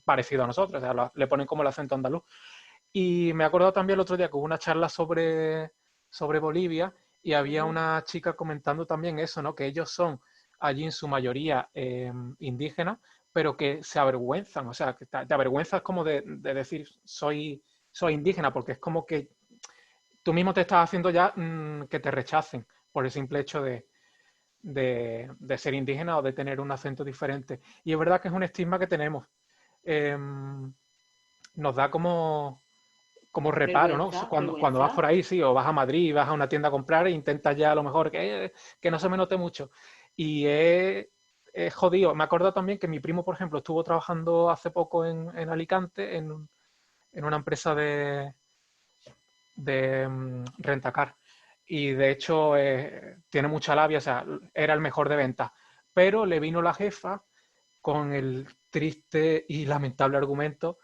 parecido a nosotros, o sea, le ponen como el acento andaluz. Y me he acordado también el otro día que hubo una charla sobre Bolivia y había una chica comentando también eso, ¿no? Que ellos son allí en su mayoría indígenas, pero que se avergüenzan, o sea, que te avergüenzas como de decir soy indígena, porque es como que tú mismo te estás haciendo ya que te rechacen por el simple hecho de ser indígena o de tener un acento diferente. Y es verdad que es un estigma que tenemos. Nos da como reparo, ¿no? Cuando vas vergüenza. por ahí, sí, o vas a Madrid, vas a una tienda a comprar e intentas ya a lo mejor que no se me note mucho. Y es jodido. Me acuerdo también que mi primo, por ejemplo, estuvo trabajando hace poco en Alicante en una empresa de rentacar. Y de hecho tiene mucha labia, o sea, era el mejor de ventas. Pero le vino la jefa con el triste y lamentable argumento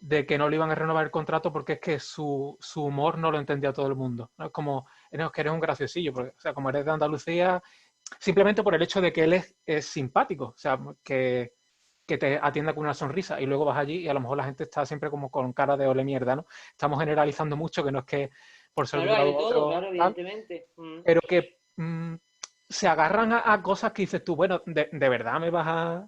de que no le iban a renovar el contrato porque es que su humor no lo entendía todo el mundo, ¿no? Es como, no, es que eres un graciosillo, porque, o sea, como eres de Andalucía, simplemente por el hecho de que él es simpático, o sea, que te atienda con una sonrisa y luego vas allí y a lo mejor la gente está siempre como con cara de ole mierda, ¿no? Estamos generalizando mucho, que no es que por ser de Claro, un hay lado de u todo, otro claro, tal, evidentemente. pero que se agarran a cosas que dices tú, bueno, ¿de verdad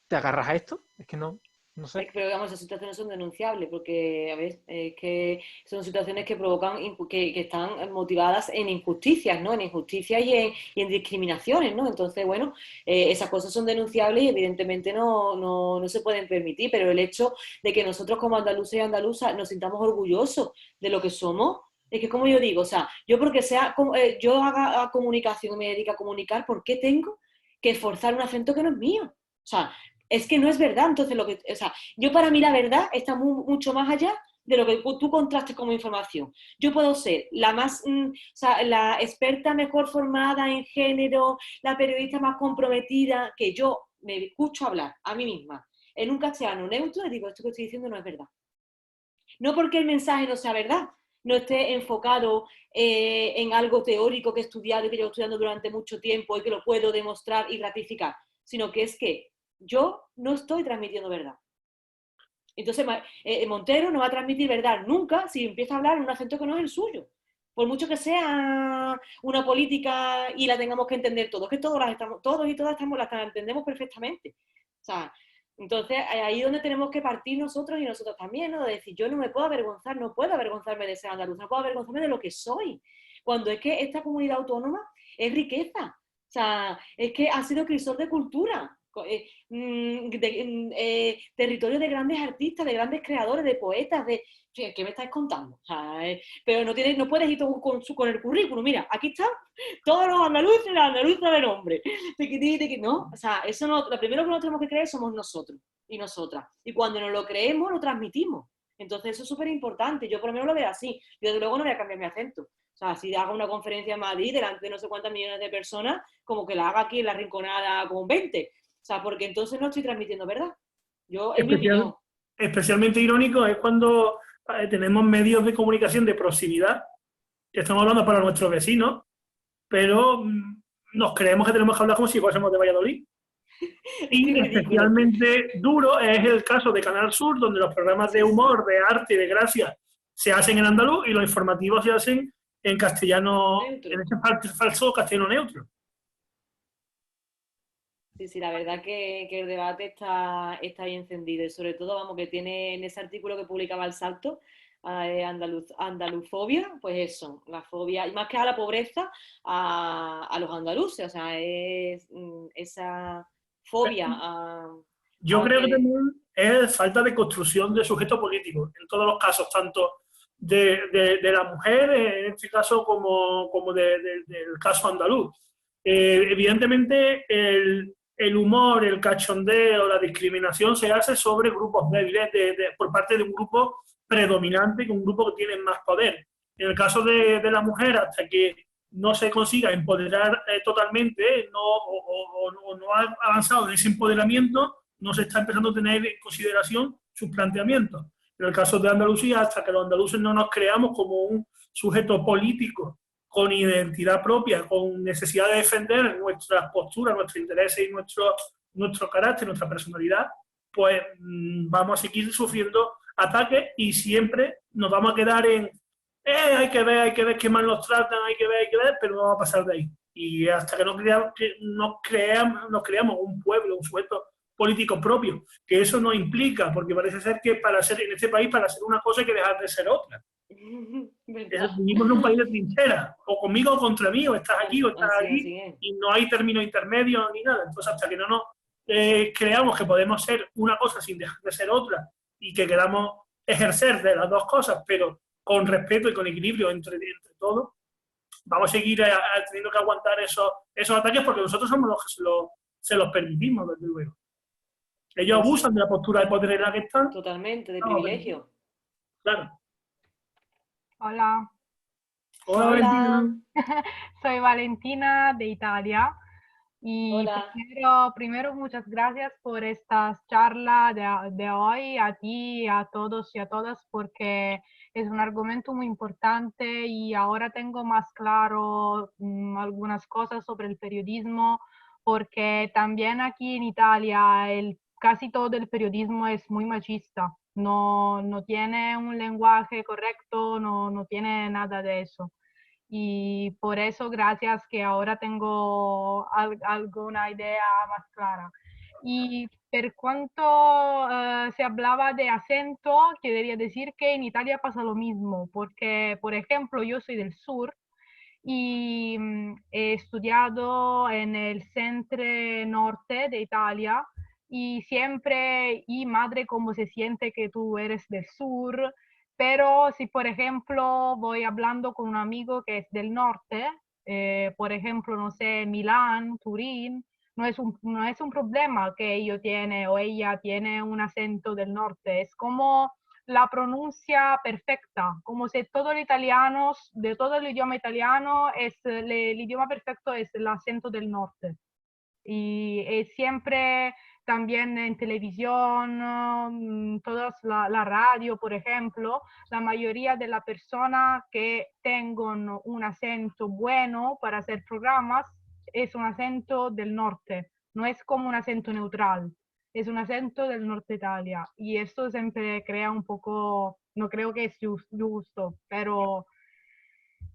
te agarras a esto? Es que no sé. Pero digamos, esas situaciones son denunciables porque, a ver, es que son situaciones que provocan, que están motivadas en injusticias, ¿no? En injusticias y en discriminaciones, ¿no? Entonces, bueno, esas cosas son denunciables y evidentemente no se pueden permitir, pero el hecho de que nosotros como andaluces y andaluzas nos sintamos orgullosos de lo que somos, es que como yo digo, o sea, yo porque yo haga comunicación y me dedico a comunicar, ¿por qué tengo que forzar un acento que no es mío? O sea, es que no es verdad, entonces o sea, yo para mí la verdad está mucho más allá de lo que tú contrastes como información. Yo puedo ser o sea, la experta mejor formada en género, la periodista más comprometida, que yo me escucho hablar a mí misma en un castellano neutro y digo, esto que estoy diciendo no es verdad. No porque el mensaje no sea verdad, no esté enfocado en algo teórico que he estudiado y que llevo estudiando durante mucho tiempo y que lo puedo demostrar y ratificar, sino que es que yo no estoy transmitiendo verdad. Entonces, Montero no va a transmitir verdad nunca si empieza a hablar en un acento que no es el suyo. Por mucho que sea una política y la tengamos que entender todos, que todos y todas las entendemos perfectamente. O sea, entonces ahí es donde tenemos que partir nosotros y nosotros también, ¿no? De decir, yo no me puedo avergonzar, no puedo avergonzarme de ser andaluz, no puedo avergonzarme de lo que soy. Cuando es que esta comunidad autónoma es riqueza. O sea, es que ha sido crisol de cultura. Territorio de grandes artistas, de grandes creadores, de poetas, ¿qué me estáis contando? O sea, pero no puedes ir con el currículum, mira, aquí están todos los andaluces y las andaluzas de nombre. No, o sea, eso no, lo primero que nos tenemos que creer somos nosotros y nosotras. Y cuando nos lo creemos, lo transmitimos. Entonces eso es súper importante. Yo por lo menos lo veo así. Yo desde luego no voy a cambiar mi acento. O sea, si hago una conferencia en Madrid delante de no sé cuántas millones de personas, como que la haga aquí en la Rinconada con 20. O sea, porque entonces no estoy transmitiendo verdad. Es mi opinión. Especialmente irónico es cuando tenemos medios de comunicación de proximidad, que estamos hablando para nuestros vecinos, pero nos creemos que tenemos que hablar como si fuésemos de Valladolid. Y especialmente duro es el caso de Canal Sur, donde los programas de humor, de arte y de gracia se hacen en andaluz y los informativos se hacen en castellano, neutro. En ese falso castellano neutro. Sí, la verdad que el debate está bien encendido y sobre todo, vamos, que tiene en ese artículo que publicaba El Salto, andalufobia, pues eso, la fobia, y más que a la pobreza, a los andaluces, o sea, es esa fobia Yo creo que también es falta de construcción de sujeto político, en todos los casos, tanto de la mujer, en este caso, como del caso andaluz. Evidentemente, el humor, el cachondeo, la discriminación se hace sobre grupos débiles por parte de un grupo predominante, un grupo que tiene más poder. En el caso de la mujer, hasta que no se consiga empoderar totalmente o no ha avanzado en ese empoderamiento, no se está empezando a tener en consideración sus planteamientos. En el caso de Andalucía, hasta que los andaluces no nos creamos como un sujeto político con identidad propia, con necesidad de defender nuestras posturas, nuestros intereses y nuestro carácter, nuestra personalidad, pues vamos a seguir sufriendo ataques y siempre nos vamos a quedar en hay que ver qué mal nos tratan, hay que ver, pero no va a pasar de ahí. Y hasta que nos creamos un pueblo, un sujeto político propio, que eso no implica, porque parece ser que en este país, para ser una cosa hay que dejar de ser otra. Vivimos en un país de trinchera, o conmigo o contra mí, o estás aquí o estás allí, y no hay término intermedio ni nada. Entonces, hasta que no nos creamos que podemos ser una cosa sin dejar de ser otra, y que queramos ejercer de las dos cosas, pero con respeto y con equilibrio entre todos, vamos a seguir teniendo que aguantar esos ataques porque nosotros somos los que se los permitimos, desde luego. Ellos abusan de la postura de poder en la que están. Totalmente, de privilegio. Claro. Hola. Hola, Valentina. Soy Valentina de Italia. Y primero, muchas gracias por esta charla de hoy, a ti, a todos y a todas, porque es un argumento muy importante y ahora tengo más claro algunas cosas sobre el periodismo, porque también aquí en Italia casi todo el periodismo es muy machista, no tiene un lenguaje correcto, no tiene nada de eso. Y por eso, gracias que ahora tengo alguna idea más clara. Y por cuanto se hablaba de acento, quería decir que en Italia pasa lo mismo, porque, por ejemplo, yo soy del sur y he estudiado en el centro norte de Italia y siempre, y madre, ¿cómo se siente que tú eres del sur? Pero si, por ejemplo, voy hablando con un amigo que es del norte, por ejemplo, no sé, Milán, Turín, no es un problema que ellos tiene o ella tiene un acento del norte. Es como la pronuncia perfecta, como si todo el italiano, de todo el idioma italiano, el idioma perfecto es el acento del norte. Y siempre también en televisión, todas la radio, por ejemplo, la mayoría de las personas que tengan un acento bueno para hacer programas es un acento del norte, no es como un acento neutral, es un acento del norte de Italia. Y esto siempre crea un poco, no creo que es justo, pero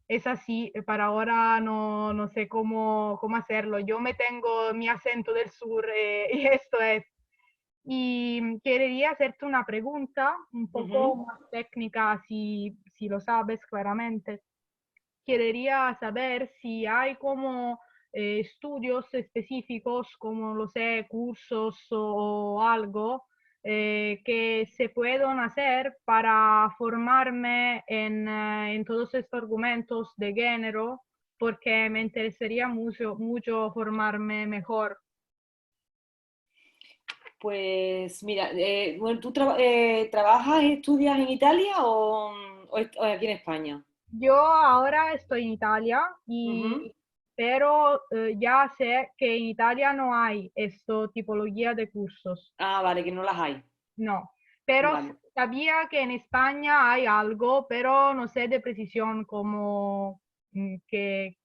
es así. Para ahora no sé cómo hacerlo. Yo me tengo mi acento del sur y esto es. Y quería hacerte una pregunta un poco más técnica, si lo sabes claramente. Quería saber si hay como estudios específicos, como lo sé, cursos o algo que se puedan hacer para formarme en todos estos argumentos de género, porque me interesaría mucho formarme mejor. Pues mira, bueno, ¿tú trabajas y estudias en Italia o aquí en España? Yo ahora estoy en Italia, Ujú. pero ya sé que en Italia no hay esta tipología de cursos, Ah, vale, que no las hay. no. Pero Vale. sabía que en España hay algo, pero no sé de precisión cómo que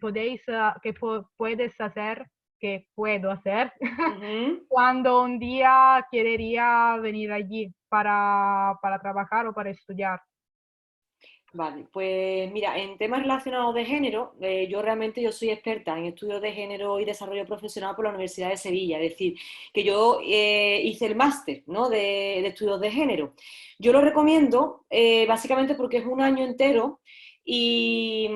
podéis, puedes hacer, que puedo hacer Ujú. cuando un día querería venir allí para trabajar o para estudiar. Vale, pues mira, en temas relacionados de género, yo soy experta en estudios de género y desarrollo profesional por la Universidad de Sevilla, es decir, que yo hice el máster, ¿no?, de estudios de género. Yo lo recomiendo básicamente porque es un año entero y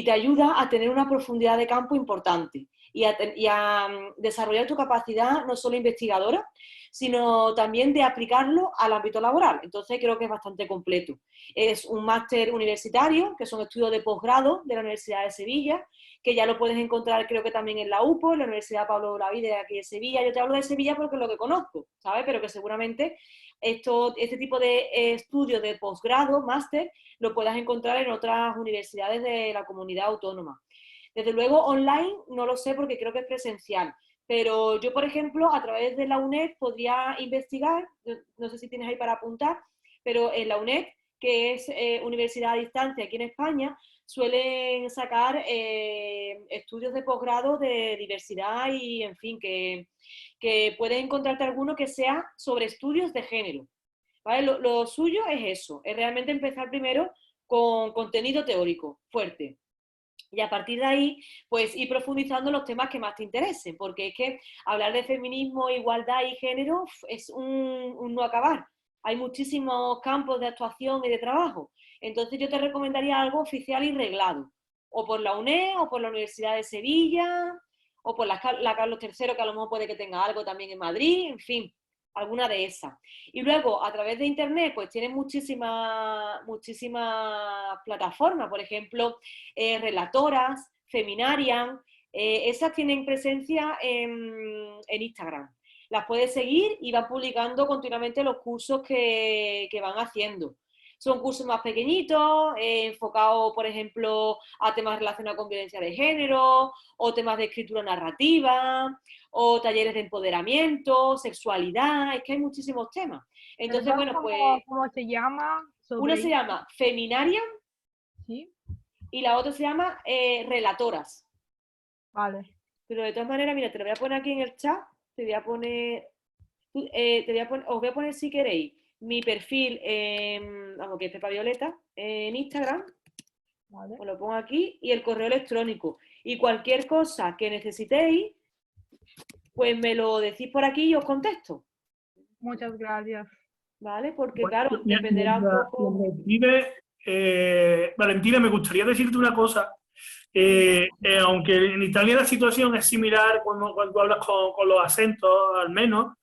te ayuda a tener una profundidad de campo importante y a desarrollar tu capacidad no solo investigadora, sino también de aplicarlo al ámbito laboral. Entonces creo que es bastante completo. Es un máster universitario, que son estudios de posgrado de la Universidad de Sevilla, que ya lo puedes encontrar creo que también en la UPO, en la Universidad Pablo Olavide de aquí de Sevilla. Yo te hablo de Sevilla porque es lo que conozco, ¿sabes? Pero que seguramente este tipo de estudios de posgrado, máster, lo puedas encontrar en otras universidades de la comunidad autónoma. Desde luego online no lo sé porque creo que es presencial, pero yo, por ejemplo, a través de la UNED podría investigar, no sé si tienes ahí para apuntar, pero en la UNED, que es universidad a distancia aquí en España, suelen sacar estudios de posgrado de diversidad y, en fin, que puedes encontrarte alguno que sea sobre estudios de género. ¿Vale? Lo suyo es eso, es realmente empezar primero con contenido teórico fuerte. Y a partir de ahí, pues ir profundizando en los temas que más te interesen, porque es que hablar de feminismo, igualdad y género es un no acabar. Hay muchísimos campos de actuación y de trabajo. Entonces yo te recomendaría algo oficial y reglado, o por la UNED, o por la Universidad de Sevilla, o por la Carlos III, que a lo mejor puede que tenga algo también en Madrid, en fin, alguna de esas. Y luego, a través de Internet, pues tienen muchísimas plataformas, por ejemplo, Relatoras, Feminarian, esas tienen presencia en Instagram. Las puedes seguir y van publicando continuamente los cursos que van haciendo. Son cursos más pequeñitos, enfocados, por ejemplo, a temas relacionados con violencia de género, o temas de escritura narrativa, o talleres de empoderamiento, sexualidad, es que hay muchísimos temas. Entonces, ¿Verdad? bueno, pues ¿Cómo se llama? una se llama Feminarian Sí, y la otra se llama Relatoras. vale. Pero de todas maneras, mira, te lo voy a poner aquí en el chat, te voy a poner, os voy a poner si queréis mi perfil, vamos, que es Pepa Violeta, en Instagram, Vale. os lo pongo aquí, y el correo electrónico. Y cualquier cosa que necesitéis, pues me lo decís por aquí y os contesto, Muchas gracias. ¿vale? Porque Bueno, claro, dependerá un poco... Valentina, me gustaría decirte una cosa. Aunque en Italia la situación es similar cuando hablas con los acentos, al menos,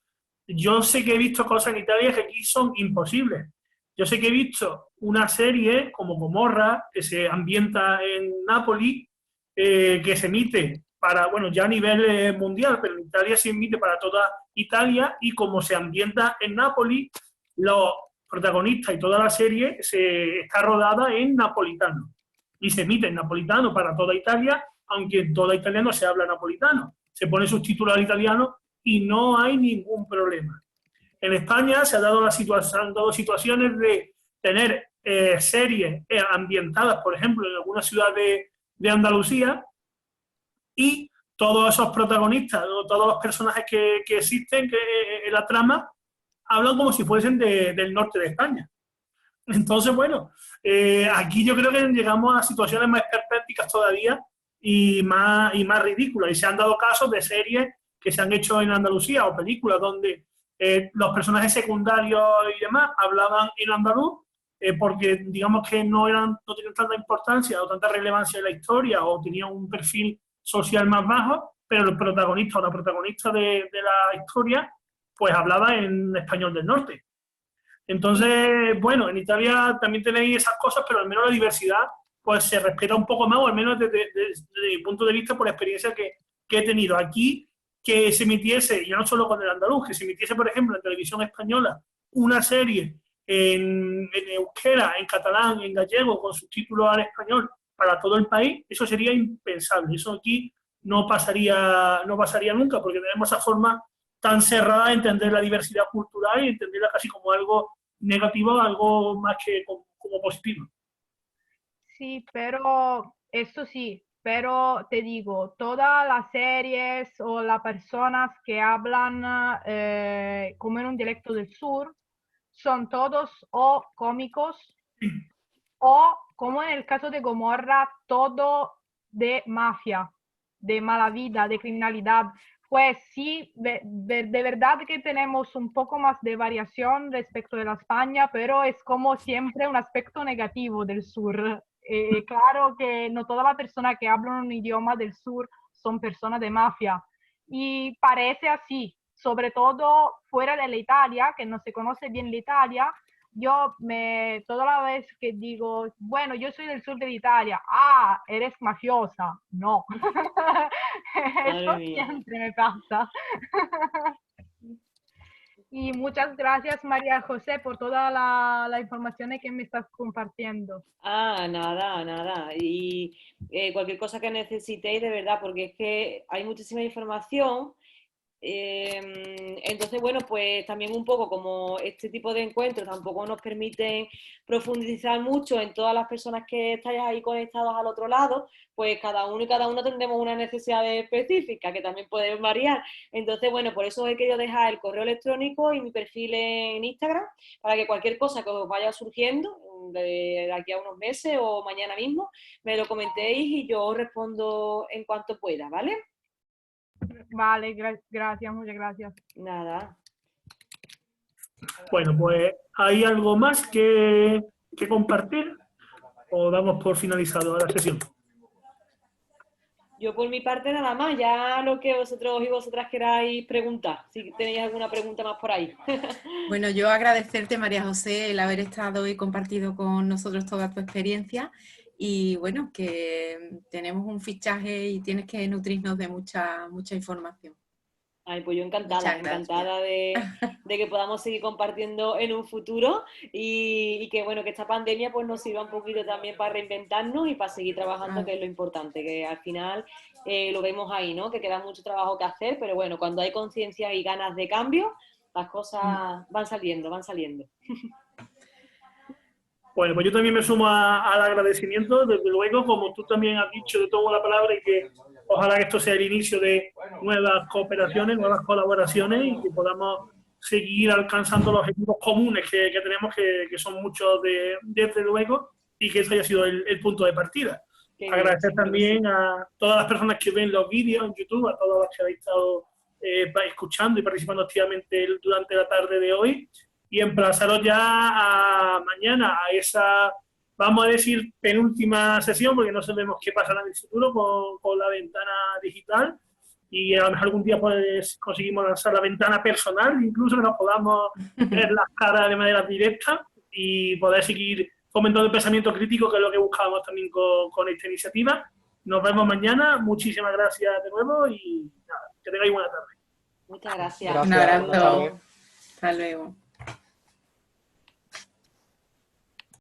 yo sé que he visto cosas en Italia que aquí son imposibles. Yo sé que he visto una serie como Gomorra, que se ambienta en Nápoles, que se emite para, bueno, ya a nivel mundial, pero en Italia se emite para toda Italia, y como se ambienta en Nápoles, los protagonistas y toda la serie está rodada en napolitano y se emite en napolitano para toda Italia, aunque en toda Italia no se habla napolitano. Se pone subtítulos al italiano y no hay ningún problema. En España se han dado situaciones de tener series ambientadas, por ejemplo, en alguna ciudad de Andalucía, y todos esos protagonistas, o todos los personajes que existen en la trama, hablan como si fuesen del norte de España. Entonces, bueno, aquí yo creo que llegamos a situaciones más esperpénticas todavía y más ridículas. Y se han dado casos de series que se han hecho en Andalucía o películas donde los personajes secundarios y demás hablaban en andaluz porque digamos que no tenían tanta importancia o tanta relevancia en la historia o tenían un perfil social más bajo, pero el protagonista o la protagonista de la historia pues hablaba en español del norte. Entonces, bueno, en Italia también tenéis esas cosas, pero al menos la diversidad pues se respeta un poco más, o al menos desde mi punto de vista por la experiencia que he tenido. Aquí, que se emitiese, ya no solo con el andaluz, que se emitiese, por ejemplo, en televisión española, una serie en euskera, en catalán, en gallego, con subtítulos al español para todo el país, eso sería impensable. Eso aquí no pasaría nunca, porque tenemos esa forma tan cerrada de entender la diversidad cultural y entenderla casi como algo negativo, algo más que como positivo. Sí, pero eso sí, pero te digo, todas las series o las personas que hablan como en un dialecto del sur son todos o cómicos o, como en el caso de Gomorra, todo de mafia, de mala vida, de criminalidad. Pues sí, de verdad que tenemos un poco más de variación respecto de la España, pero es como siempre un aspecto negativo del sur. Claro que no todas las personas que hablan un idioma del sur son personas de mafia. Y parece así, sobre todo fuera de la Italia, que no se conoce bien la Italia. Toda la vez que digo, bueno, yo soy del sur de Italia, eres mafiosa. No. Eso siempre me pasa. Y muchas gracias, María José, por toda la información que me estás compartiendo. Nada. Y cualquier cosa que necesitéis, de verdad, porque es que hay muchísima información. Entonces, bueno, pues también un poco como este tipo de encuentros tampoco nos permiten profundizar mucho en todas las personas que estáis ahí conectados al otro lado, pues cada uno y cada uno tendremos una necesidad específica que también puede variar. Entonces, bueno, por eso he querido dejar el correo electrónico y mi perfil en Instagram para que cualquier cosa que os vaya surgiendo de aquí a unos meses o mañana mismo, me lo comentéis y yo os respondo en cuanto pueda, ¿vale? Vale, gracias, muchas gracias. Nada. Bueno, pues ¿hay algo más que compartir o damos por finalizado la sesión? Yo por mi parte nada más, ya lo que vosotros y vosotras queráis preguntar, si tenéis alguna pregunta más por ahí. Bueno, yo agradecerte, María José, el haber estado y compartido con nosotros toda tu experiencia. Y bueno, que tenemos un fichaje y tienes que nutrirnos de mucha información. Ay, pues yo encantada de que podamos seguir compartiendo en un futuro y que bueno, que esta pandemia pues nos sirva un poquito también para reinventarnos y para seguir trabajando, que es lo importante, que al final lo vemos ahí, ¿no? Que queda mucho trabajo que hacer, pero bueno, cuando hay conciencia y ganas de cambio, las cosas van saliendo. Bueno, pues yo también me sumo al agradecimiento, desde luego, como tú también has dicho, te tomo la palabra y que ojalá que esto sea el inicio de nuevas cooperaciones, nuevas colaboraciones y que podamos seguir alcanzando los objetivos comunes que tenemos, que son muchos desde luego, y que ese haya sido el punto de partida. Agradecer también a todas las personas que ven los vídeos en YouTube, a todos los que habéis estado escuchando y participando activamente durante la tarde de hoy. Y emplazaros ya a mañana a esa, vamos a decir, penúltima sesión, porque no sabemos qué pasará en el futuro con la ventana digital. Y a lo mejor algún día pues conseguimos lanzar la ventana personal, incluso que nos podamos ver las caras de manera directa y poder seguir fomentando el pensamiento crítico, que es lo que buscábamos también con esta iniciativa. Nos vemos mañana. Muchísimas gracias de nuevo y nada, que tengáis buena tarde. Muchas gracias. Un abrazo. Hasta luego.